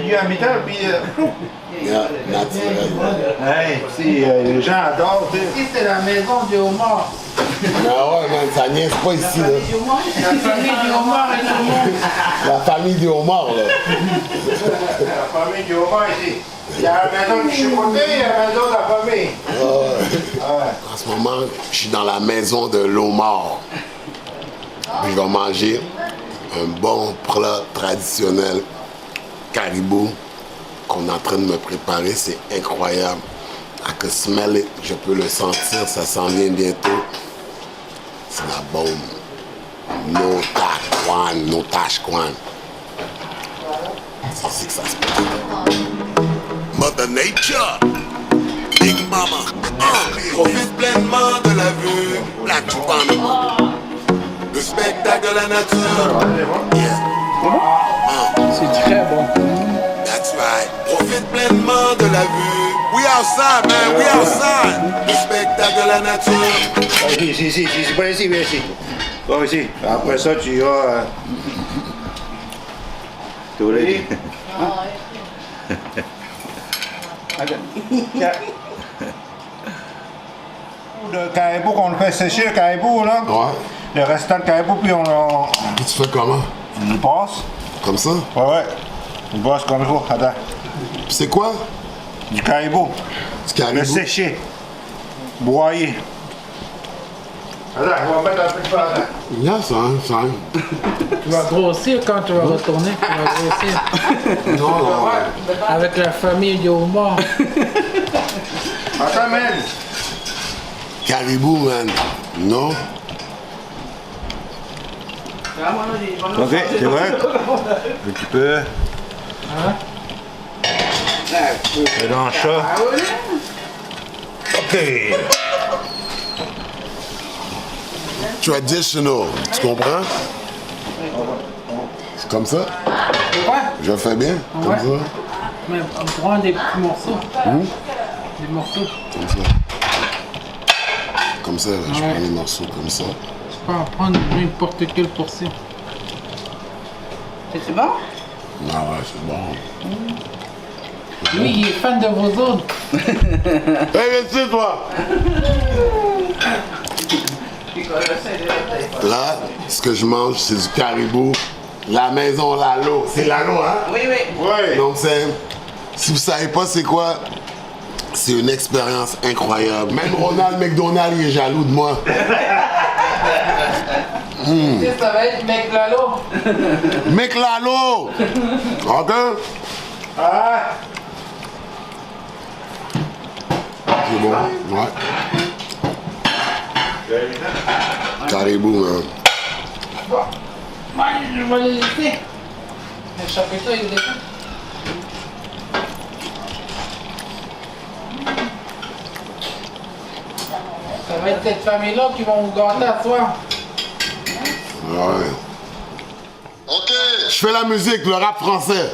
S14: naturel. Les gens adorent. Ici, c'est la maison du homard.
S2: Ah ouais, man, ça niaise pas ici, là.
S14: La famille du homard et tout le monde.
S2: La famille du homard, là.
S14: La famille du homard ici. Il y a la maison du choucouté, il y a la maison de la famille.
S2: En ce moment, je suis dans la maison de l'homard. Puis je vais manger un bon plat traditionnel caribou qu'on est en train de me préparer. C'est incroyable. I can smell it. Je peux le sentir. Ça s'en vient bientôt. C'est la bombe. Notashquan. C'est ici que ça se passe. Mother Nature. Big Mama. Profite pleinement de la vue. Black Chupana. Le spectacle de la nature. Yeah.
S3: C'est très bon.
S2: That's right. Profite pleinement de la vue. We outside, man. We outside. Le spectacle de la nature.
S14: Ici, viens ici. Toi aussi. Après ça, tu iras... Tout ready? Le caribou qu'on fait sécher, le caribou, là.
S2: Ouais.
S14: Le restant de caribou, puis on
S2: tu fais comment?
S14: On le passe.
S2: Comme ça?
S14: Ouais. On le passe comme il faut. Attends.
S2: C'est quoi?
S14: Du caribou.
S2: Du caribou?
S14: Le séché. Broyé. Attends, on va mettre un peu de pâte.
S2: Yes, ça.
S15: Tu vas grossir quand tu vas retourner. Tu vas grossir.
S2: Non.
S15: Avec la famille du homard.
S14: Attends, man.
S2: Caribou, man. Non?
S14: Ok, c'est vrai? Un petit peu. Et dans ça. Ok.
S2: Traditional, tu comprends? C'est comme ça? Je fais bien, comme
S15: Ouais.
S2: ça.
S15: Mais on prend des petits morceaux. Des morceaux.
S2: Comme ça. Comme ça, là, je prends les morceaux comme ça.
S15: Tu peux en prendre n'importe quelle portion. C'est bon?
S2: Ah ouais, c'est bon.
S15: Lui, il est fan de vos autres.
S2: Hey, viens-tu, toi? Là, ce que je mange, c'est du caribou. La maison Lalo. C'est Lalo, hein?
S15: Oui.
S2: Oui. Donc, si vous savez pas c'est quoi, c'est une expérience incroyable. Même Ronald McDonald, il est jaloux de moi.
S15: Ça va être Mec Lalo.
S2: Mec Lalo! OK?
S14: Ah!
S2: C'est bon, ouais. Caribou, man.
S15: Je vais les laisser. Le chapiteau, il est là. Ça va être cette famille-là qui vont vous gâter à soir.
S2: Ouais. OK. Je fais la musique, le rap français.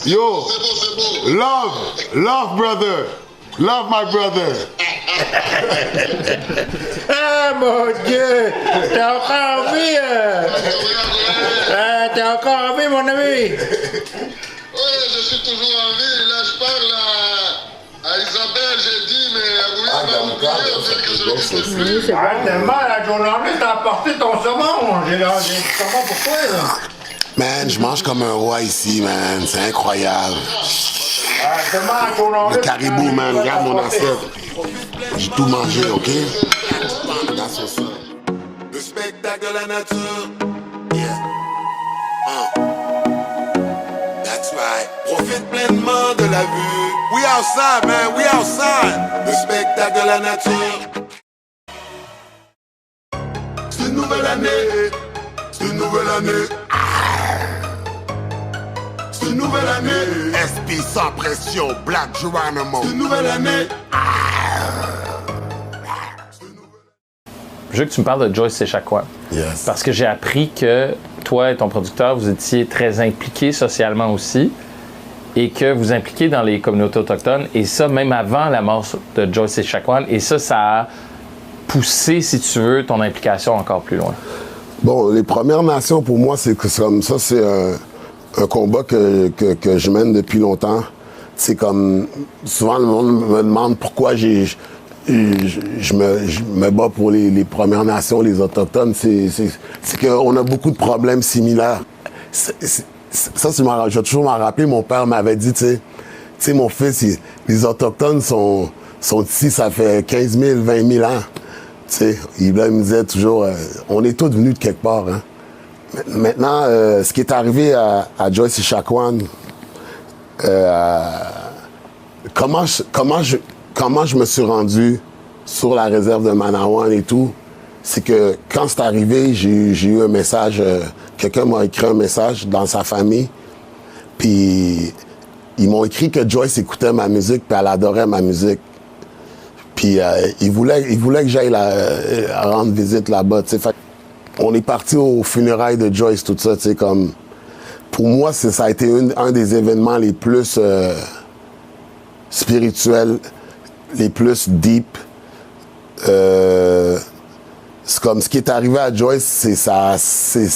S2: Yo. C'est beau. Love, brother. Love, my brother.
S14: Ah mon Dieu! T'es encore en vie! T'es encore en vie, mon ami!
S16: Oui, je suis toujours en vie. Là, je parle à Isabelle, j'ai dit, mais oui, elle m'a oublié, on dirait que je n'existe plus.
S14: Tellement, la journaliste a apporté ton saumon. J'ai du saumon pour toi, là.
S2: Man, je mange comme un roi ici, man. C'est incroyable. Le caribou, man. Regarde mon assiette. J'ai tout mangé, OK? Regarde sur ça. Le spectacle de la nature. Yeah. That's right. Profite pleinement de la vue. We outside, man. We outside. Le spectacle de la nature. C'est une nouvelle année. C'est une nouvelle année. C'est une nouvelle année. SP sans pression. Black Geronimo. C'est une nouvelle année.
S17: Je veux que tu me parles de Joyce Séchacoan.
S2: Yes.
S17: Parce que j'ai appris que toi et ton producteur, vous étiez très impliqués socialement aussi et que vous impliquez dans les communautés autochtones. Et ça, même avant la mort de Joyce Séchacoan. Et ça a poussé, si tu veux, ton implication encore plus loin.
S2: Bon, les Premières Nations, pour moi, c'est comme ça. C'est un combat que je mène depuis longtemps. C'est comme... Souvent, le monde me demande pourquoi je me bats pour les Premières Nations, les Autochtones. C'est qu'on a beaucoup de problèmes similaires. Ça, je vais toujours m'en rappeler. Mon père m'avait dit, tu sais, mon fils, les Autochtones sont ici, ça fait 15 000, 20 000 ans. Tu sais, il me disait toujours, on est tous venus de quelque part. Hein. Maintenant, ce qui est arrivé à Joyce Séchacoan, comment je me suis rendu sur la réserve de Manawan et tout, c'est que quand c'est arrivé, j'ai eu un message, quelqu'un m'a écrit un message dans sa famille, puis ils m'ont écrit que Joyce écoutait ma musique, puis elle adorait ma musique. Puis il voulait que j'aille rendre visite là-bas. On est parti aux funérailles de Joyce, tout ça, tu sais, comme... Pour moi, ça a été un des événements les plus spirituels, les plus deep. c'est comme ce qui est arrivé à Joyce, c'est ça, c'est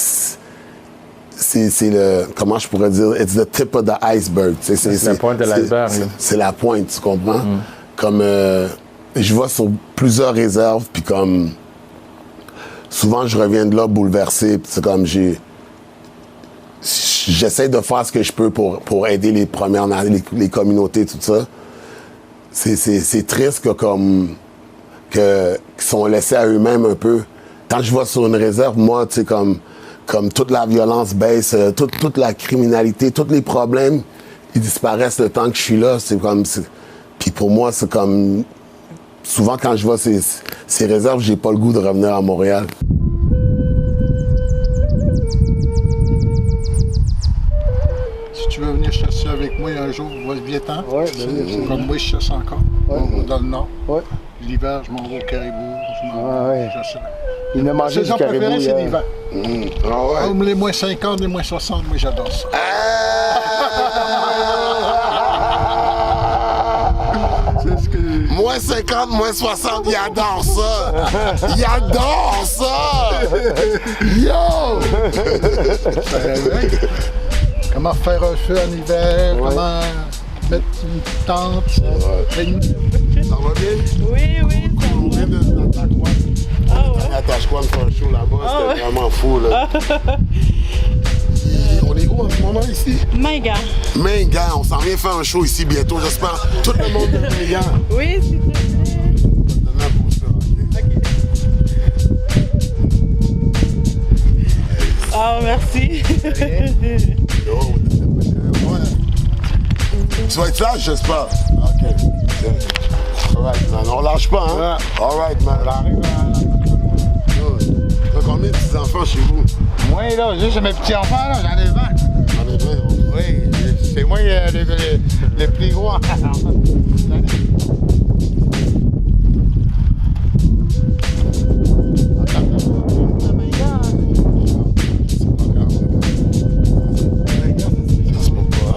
S2: le, comment je pourrais dire, it's the tip of the iceberg.
S17: C'est la pointe de l'iceberg.
S2: C'est la pointe, tu comprends? Comme, je vais sur plusieurs réserves, puis comme, souvent je reviens de là bouleversé, puis c'est comme, j'essaie de faire ce que je peux pour aider les Premières Nations, les communautés, tout ça. C'est triste que comme qu'ils sont laissés à eux-mêmes un peu. Quand je vais sur une réserve, moi, tu sais, comme toute la violence baisse, toute la criminalité, tous les problèmes, ils disparaissent le temps que je suis là. C'est comme, puis pour moi, c'est comme, souvent quand je vois ces réserves, j'ai pas le goût de revenir à Montréal.
S18: Si tu veux venir chasser avec moi un jour, viens-t'en. Comme moi, je chasse encore, dans le nord. L'hiver, je m'en vais au caribou,
S5: Il m'a mangé du caribou.
S18: Préféré, c'est l'hiver. Comme les moins 50, les moins 60, moi j'adore ça.
S2: Moins 50, moins 60, il adore ça! Il adore ça! Yo!
S18: Comment faire un feu en hiver, comment mettre une tente.
S2: Ça va bien?
S19: Oui, ça va.
S2: On vient de Natashquan. Natashquan fait un show là-bas, c'était vraiment fou, là. On est où en ce moment ici?
S19: Mingan.
S2: Mingan, on s'en vient faire un show ici bientôt, j'espère. Tout le monde de Mingan.
S19: Oui, s'il te plaît. Merci.
S2: Tu vas être là, j'espère. OK. Alright, man. On lâche pas, hein? Alright, man. T'as combien de petits-enfants chez vous?
S18: Moi, là, juste mes petits-enfants, là, j'en ai 20.
S2: J'en ai 20,
S18: oui. C'est moi les plus gros.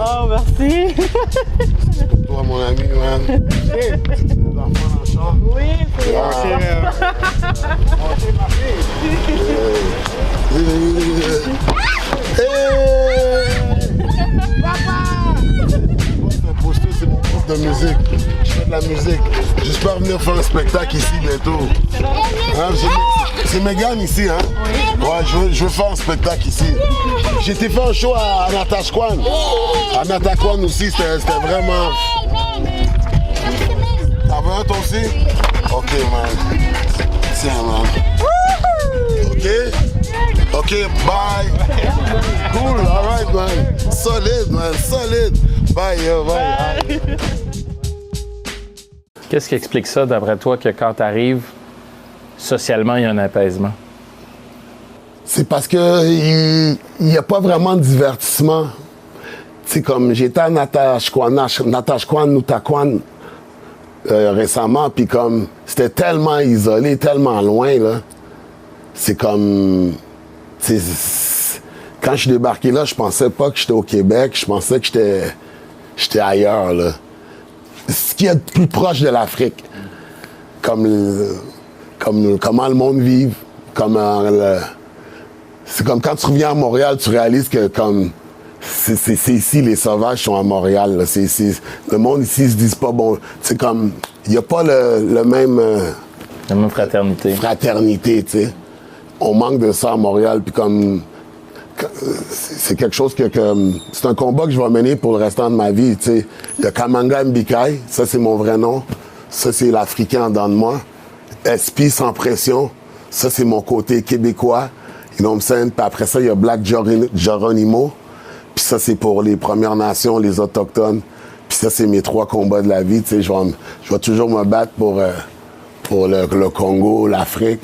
S19: Oh, merci.
S2: Pour toi, mon ami, man. L'enfant dans le char?
S19: Oui, c'est
S18: On s'est marqué.
S19: Papa!
S2: C'est mon prof de musique. Je fais de la musique. J'espère venir faire un spectacle ici bientôt. Hein, c'est Megan ici, hein? Oui. Ouais, je veux faire un spectacle ici. J'ai été faire un show à Natashquan. À Natashquan aussi, c'était vraiment... T'en veux un toi aussi? Ok, man. Tiens, man. Ok? Ok, bye. Cool, alright, man. Solide, man, solide. Bye, yo, bye.
S17: Qu'est-ce qui explique ça, d'après toi, que quand tu arrives, socialement, il y a un apaisement?
S2: C'est parce que il n'y a pas vraiment de divertissement. C'est comme j'étais à Natashquan, Nutaquan récemment, puis comme c'était tellement isolé, tellement loin, là. C'est comme... Quand je suis débarqué là, je pensais pas que j'étais au Québec, je pensais que j'étais ailleurs, là. Ce qui est plus proche de l'Afrique. Comment le monde vit, c'est comme quand tu reviens à Montréal, tu réalises que comme c'est ici, les sauvages sont à Montréal. Là. Le monde ici se dit pas bon. C'est comme il n'y a pas le même.
S17: La même fraternité.
S2: Fraternité, tu sais. On manque de ça à Montréal, puis comme c'est quelque chose que c'est un combat que je vais mener pour le restant de ma vie, tu sais. Le Kamanga Mbikai, ça c'est mon vrai nom. Ça c'est l'Africain en dedans de moi. SP sans pression, ça c'est mon côté québécois. You know what I'm saying? Puis après ça, il y a Black Geronimo. Puis ça, c'est pour les Premières Nations, les Autochtones. Puis ça, c'est mes 3 combats de la vie. Tu sais, je vais toujours me battre pour le Congo, l'Afrique,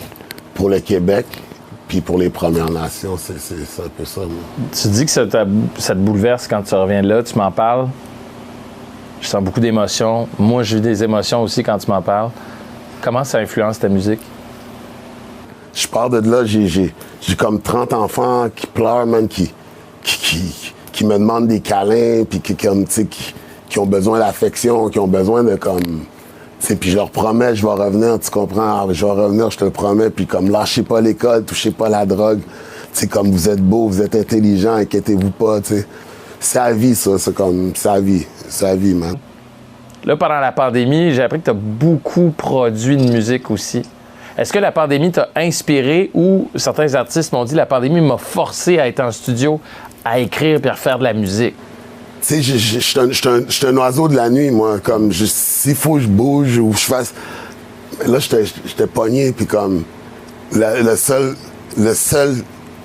S2: pour le Québec, puis pour les Premières Nations. C'est un peu ça, moi.
S17: Tu dis que ça te bouleverse quand tu reviens de là. Tu m'en parles. Je sens beaucoup d'émotions. Moi, j'ai eu des émotions aussi quand tu m'en parles. Comment ça influence ta musique?
S2: Je pars de là, j'ai comme 30 enfants qui pleurent, man, qui me demandent des câlins, puis qui ont besoin d'affection, qui ont besoin de comme T'sais, puis je leur promets, je vais revenir, tu comprends? Je vais revenir, je te le promets. Puis comme, lâchez pas l'école, touchez pas la drogue. T'sais, comme vous êtes beau, vous êtes intelligent, inquiétez-vous pas, t'sais. C'est la vie, ça. C'est comme, c'est la vie. C'est la vie, man.
S17: Là, pendant la pandémie, j'ai appris que tu as beaucoup produit de musique aussi. Est-ce que la pandémie t'a inspiré ou certains artistes m'ont dit la pandémie m'a forcé à être en studio, à écrire puis à refaire de la musique?
S2: Tu sais, je suis un oiseau de la nuit, moi. Comme, s'il faut que je bouge ou je fasse... Là, j'étais pogné, puis comme... Le seul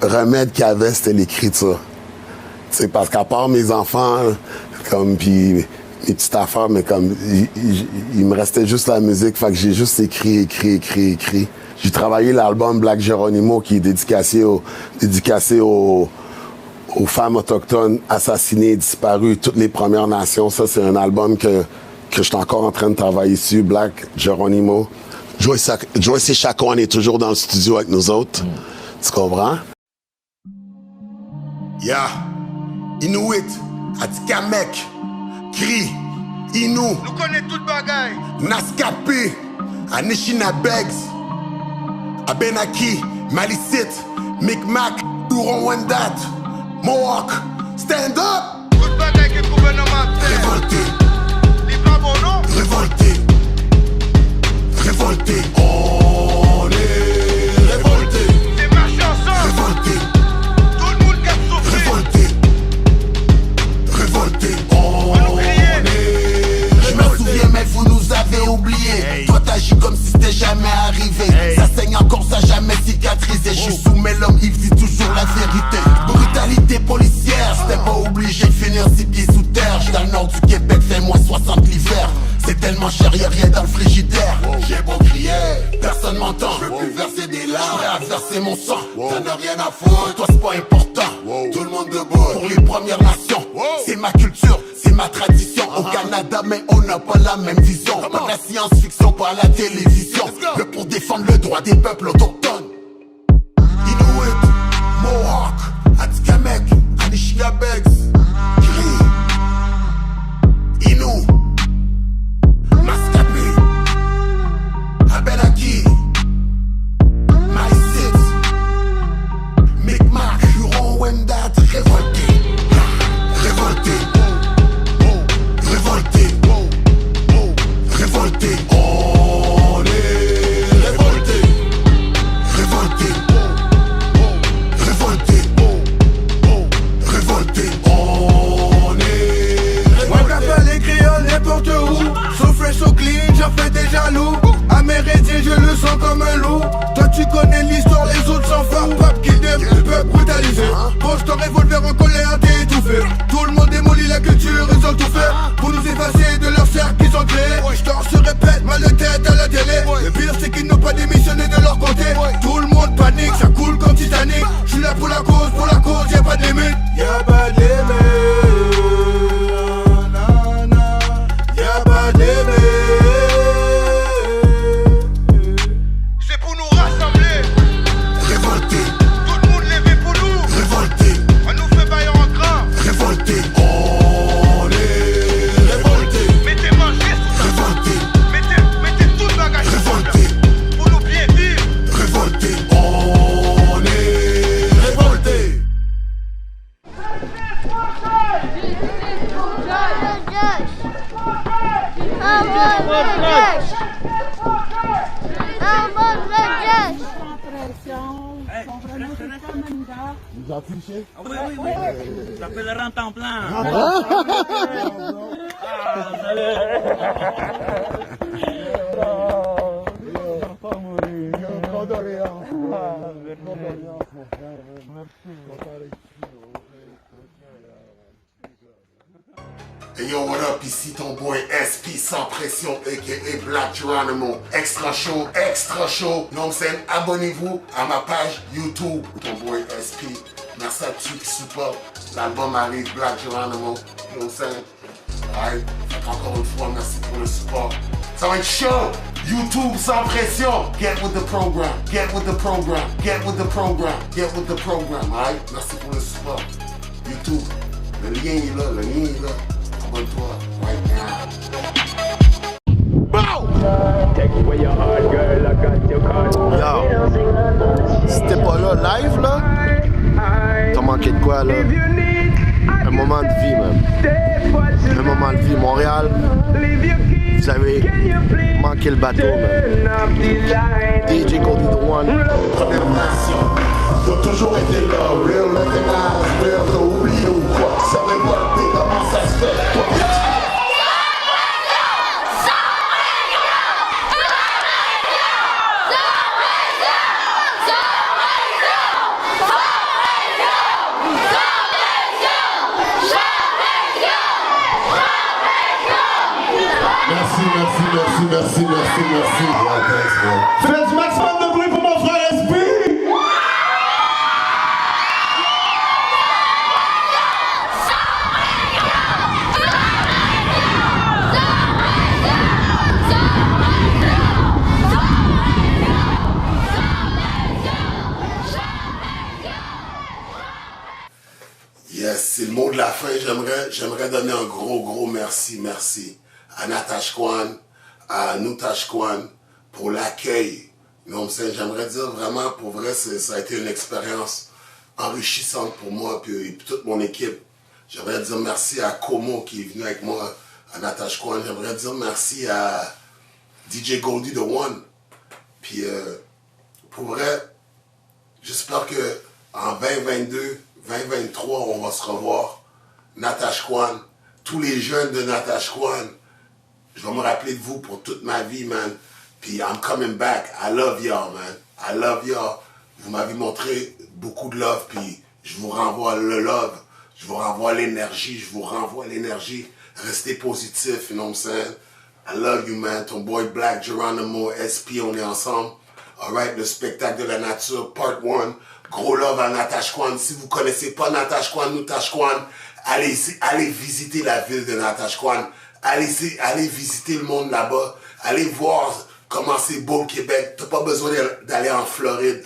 S2: remède qu'il y avait, c'était l'écriture. Tu sais, parce qu'à part mes enfants, comme, puis mes petites affaires, mais comme, il me restait juste la musique, fait que j'ai juste écrit. J'ai travaillé l'album Black Geronimo, qui est dédicacé aux femmes autochtones assassinées, disparues, toutes les Premières Nations. Ça, c'est un album que je suis encore en train de travailler dessus, Black Geronimo. Joyce Echaquan est toujours dans le studio avec nous autres. Tu comprends?
S7: Yeah. Inuit, Atikamek, Cri, Inou. Nous connaissons toute bagaille. Naskapi, Anishinaabegs, Abenaki, Malisit, Micmac, Huron-Wendat, Mohawk, stand up. Toute bagaille que le gouvernement fait. Révolté. Les blancs bon non? Révolté. Révolté. On est révolté. C'est marché ensemble. Révolté. Tout le monde qui a souffert. Révolté. Révolté. On est. Je me souviens, mais vous nous avez oubliés. Hey. Toi t'agis comme si c'était jamais arrivé. Hey. Ça saigne encore, ça jamais cicatrisé. Je suis sous mais l'homme, il vit toujours la vérité. Brutalité policière, c'était pas obligé de finir 6 pieds sous terre. J'suis dans le nord du Québec, fait moins 60 l'hiver. C'est tellement cher, y'a rien dans le frigidaire. J'ai beau crier, personne m'entend. Je veux plus verser des larmes, à verser mon sang. T'en as rien à foutre, toi c'est pas important. Tout le monde debout pour les Premières Nations. C'est ma culture, c'est ma tradition. Au Canada, mais on n'a pas la même vision. Pas de la science-fiction, pas la télévision. Le pour défendre le droit des peuples autochtones. Inuit, Mohawk, Atikamek, Anishinaabegs, Cri, Inou, Naskapi, Abenaki, Malisit, Micmac, Huron-Wendat, révolté, révolté, révolté, révolté, on est révolté, révolté, révolté, révolté, on est.
S20: Moi j'appelle les créoles n'importe où. So fresh, so clean, j'en fais des jaloux. Amérindien, je le sens comme un loup. Toi tu connais l'histoire, les autres s'en font. Peuple qui peuple brutalisé. Pose ton revolver en colère, t'es étouffé. Tout le monde démolit la culture, ils ont tout fait pour nous effacer de leur cercle qu'ils ont créé. J't'en se répète, mal de tête à la télé. Le pire c'est qu'ils n'ont pas démissionné de leur côté. Tout le monde panique, ça coule comme Titanic. J'suis là pour la cause, y'a pas de limite. Y'a pas de limite. Y'a pas de limite.
S7: C'est pour nous rassembler. Révolté. Tout le monde levé pour nous. Révolté. On nous fait bailler en grand. Révolté. On est révolté. Mettez manger sous la révolté. Mettez tout le bagage. Révolté. Pour nous bien vivre. Révolté. On est révolté.
S2: Vous affichez?
S21: Oui. J'appelle le temps plein.
S2: Hey yo, what up, ici ton boy SP sans pression, a.k.a. Black Geronimo. Extra show. Non, c'est abonnez-vous à ma page YouTube. Ton boy SP. Merci à tous qui supportent. L'album arrive, Black Geronimo. You know what I'm saying? Alright, encore une fois, merci pour le support. Ça va être chaud. YouTube sans pression. Get with the program. Alright, merci pour le support. YouTube, le lien est là. Abonne-toi right now. Bow!
S5: Si t'es pas là live, là, t'as manqué de quoi, là? Un moment de vie, même. Un moment de vie. Montréal, vous avez manqué le bateau, même. DJ Goldie the One.
S2: Première Nation, t'as toujours été là, real, recognize, real, t'as oublié ou quoi? Ça veut pas dire comment ça se fait. Merci.
S20: Faites du maximum de bruit pour mon frère SP!
S2: Yes, c'est le mot de la fin. J'aimerais donner un gros merci à Natashquan, à Noutashquan pour l'accueil. J'aimerais dire vraiment, pour vrai, ça a été une expérience enrichissante pour moi et toute mon équipe. J'aimerais dire merci à Como qui est venu avec moi à Natashquan. J'aimerais dire merci à DJ Goldie the One. Puis pour vrai, j'espère que en 2022, 2023, on va se revoir. Natashquan, tous les jeunes de Natashquan, je vais me rappeler de vous pour toute ma vie, man. Puis I'm coming back. I love y'all, man. I love y'all. Vous m'avez montré beaucoup de love, puis je vous renvoie le love. Je vous renvoie l'énergie. Restez positif, you know what I'm saying? I love you, man. Ton boy Black, Geronimo, SP, on est ensemble. Alright, le spectacle de la nature, part 1. Gros love à Natashquan. Si vous connaissez pas Natashquan, Noutashquan, allez visiter la ville de Natashquan. Allez visiter le monde là-bas. Allez voir comment c'est beau le Québec. T'as pas besoin d'aller en Floride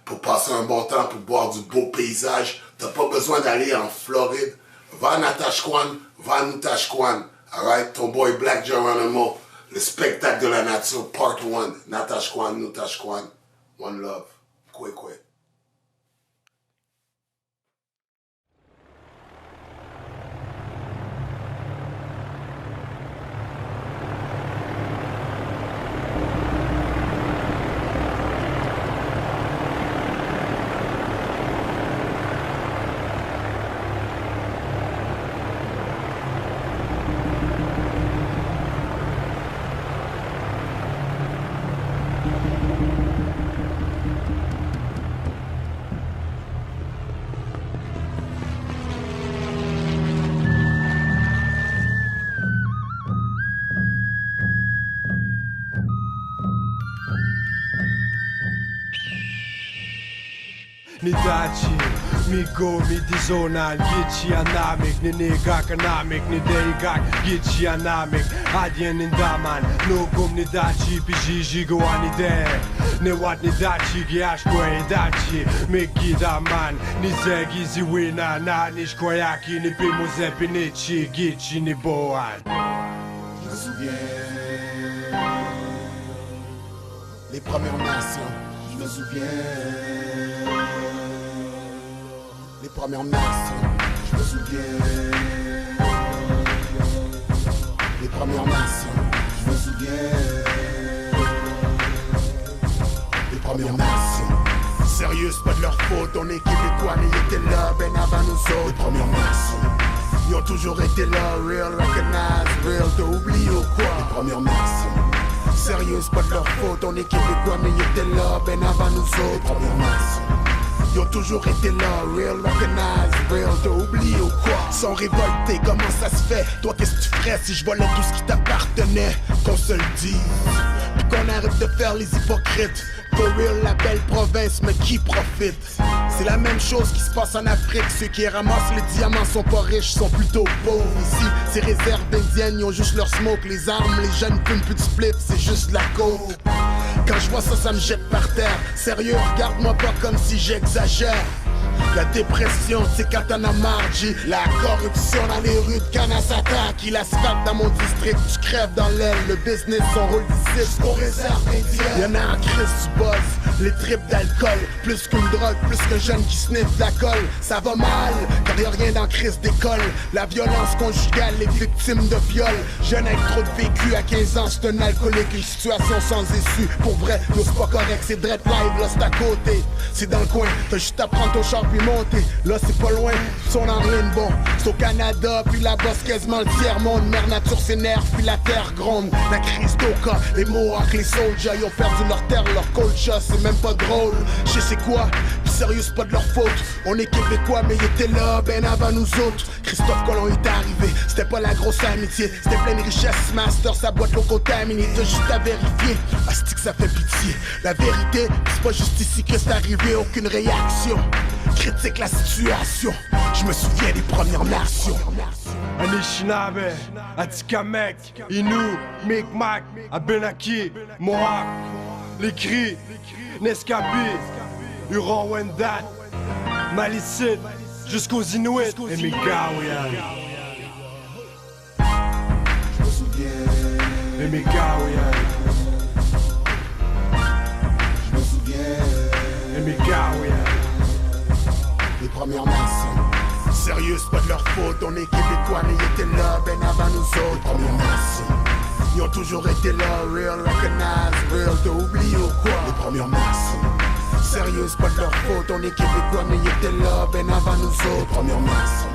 S2: pour passer un bon temps, pour boire du beau paysage. T'as pas besoin d'aller en Floride. Va à Natashquan, va à Noutashquan. Alright, ton boy Black Geronimo. Le spectacle de la nature, part 1. Natashquan, Noutashquan. One love. Kwe.
S10: Ni daci, mi go, mi dizonan, gici anamik, ni negak anamik, ni deigak, gici anamik, adyen indaman, no gum ni daci, pijiji go anide, ne wat ni daci, giash kwe daci, mi gidaman, ni zegi ziwina, na nish koyaki, ni pimoze pinichi, gici ni boan.
S2: Je me souviens, les Premières Nations, je me souviens. Les Premières Nations, je me souviens. Les Premières Nations, je me souviens. Les Premières Nations. Sérieux, c'est pas de leur faute, on est québécois, mais ils étaient là, ben avant nous autres. Les Premières Nations, ils ont toujours été là, real, recognize, real, t'as oublié ou quoi? Les Premières Nations. Sérieux, c'est pas de leur faute, on est québécois, mais ils étaient là, ben avant nous autres. Les Premières Nations. Ils ont toujours été là, real, recognize, real, t'as oublié ou quoi? Sont révoltés, comment ça se fait? Toi, qu'est-ce que tu ferais si je volais tout ce qui t'appartenait? Qu'on se le dise, puis qu'on arrête de faire les hypocrites. For real, la belle province, mais qui profite? C'est la même chose qui se passe en Afrique. Ceux qui ramassent les diamants sont pas riches, sont plutôt pauvres. Ici, ces réserves indiennes, ils ont juste leur smoke. Les armes, les jeunes fument plus de split, c'est juste la coke. Quand je vois ça, ça me jette par terre. Sérieux, regarde-moi pas comme si j'exagère.
S7: La dépression, c'est quand t'en as marre, G. La corruption dans les rues de Kanasata. Qui l'asphalte dans mon district, tu crèves dans l'aile. Le business, son rôle d'ici, qu'on réserve indienne. Y'en a en crise du buzz, les tripes d'alcool. Plus qu'une drogue, plus qu'un jeune qui sniffe de la colle. Ça va mal, car y'a rien dans crise d'école. La violence conjugale, les victimes de viol. Jeune avec trop de vécu, à 15 ans, c'est un alcoolique. Une situation sans issue. Pour vrai, nous c'est pas correct, c'est dread live, là c'est à côté. C'est dans le coin, t'as juste à prendre ton char puis monter. Là c'est pas loin, son en rien de bon. C'est au Canada, puis là-bas c'est quasiment le tiers-monde. Mère nature s'énerve, puis la terre gronde. La crise d'Oka, les Mohawks, les Soulja, ils ont perdu leur terre, leur culture, c'est même pas drôle. Je sais quoi, pis sérieux c'est pas de leur faute. On est québécois mais ils étaient là ben avant nous autres. Christophe Colomb est arrivé, c'était pas la grosse amitié. C'était plein de richesses, master, sa boîte l'eau contaminée. T'as juste à vérifier, asti que ça fait pitié. La vérité, c'est pas juste ici que c'est arrivé, aucune réaction. Critique la situation, je me souviens des Premières Nations.
S10: Anishinaabe, Atikamek, Innu, Mi'kmaq, Abenaki, Mohawk, les Cris, Nescapi, Huron-Wendat, Malicite, jusqu'aux Inuits et Migaouyan. Je me souviens, et Migaouyan. Je me souviens, et Migaouyan.
S7: Les Premières Nations. Sérieux, c'est pas de leur faute, on est québécois mais ils étaient là ben avant nous autres. Les Premières Nations. Ils ont toujours été là, real, recognize, real, t'as oublié ou quoi? Les Premières Nations. Sérieux, c'est pas de leur faute, on est québécois mais ils étaient là ben avant nous autres. Les Premières Nations.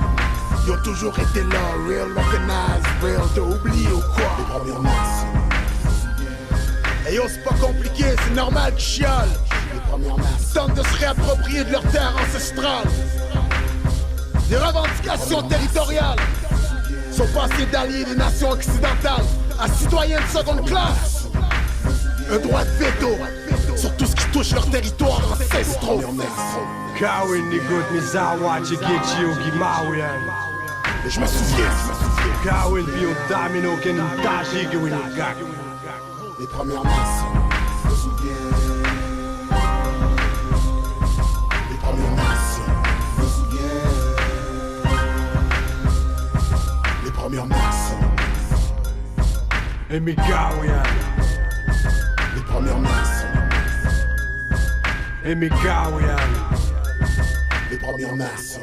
S7: Ils ont toujours été là, real, recognize, real, t'as oublié ou quoi? Les Premières Nations. Hey yo, c'est pas compliqué, c'est normal qu'ils chialent. Les Premières Nations tentent de se réapproprier de leur terre ancestrale. Des revendications territoriales sont passées d'alliés des nations occidentales à citoyens de seconde classe. Un droit de veto sur tout ce qui touche leur territoire ancestraux.
S10: Kawin Nigut Mizawa Chigichi Ogimawian.
S7: Et je me souviens,
S10: Kawin Bio Damino Kenintashi Gewinigak.
S7: Les Premières Nations. Je me souviens. Les Premières Nations. Je me souviens. Les Premières Nations.
S10: Et Migaouyan.
S7: Les Premières Nations.
S10: Et Migaouyan.
S7: Les Premières Nations.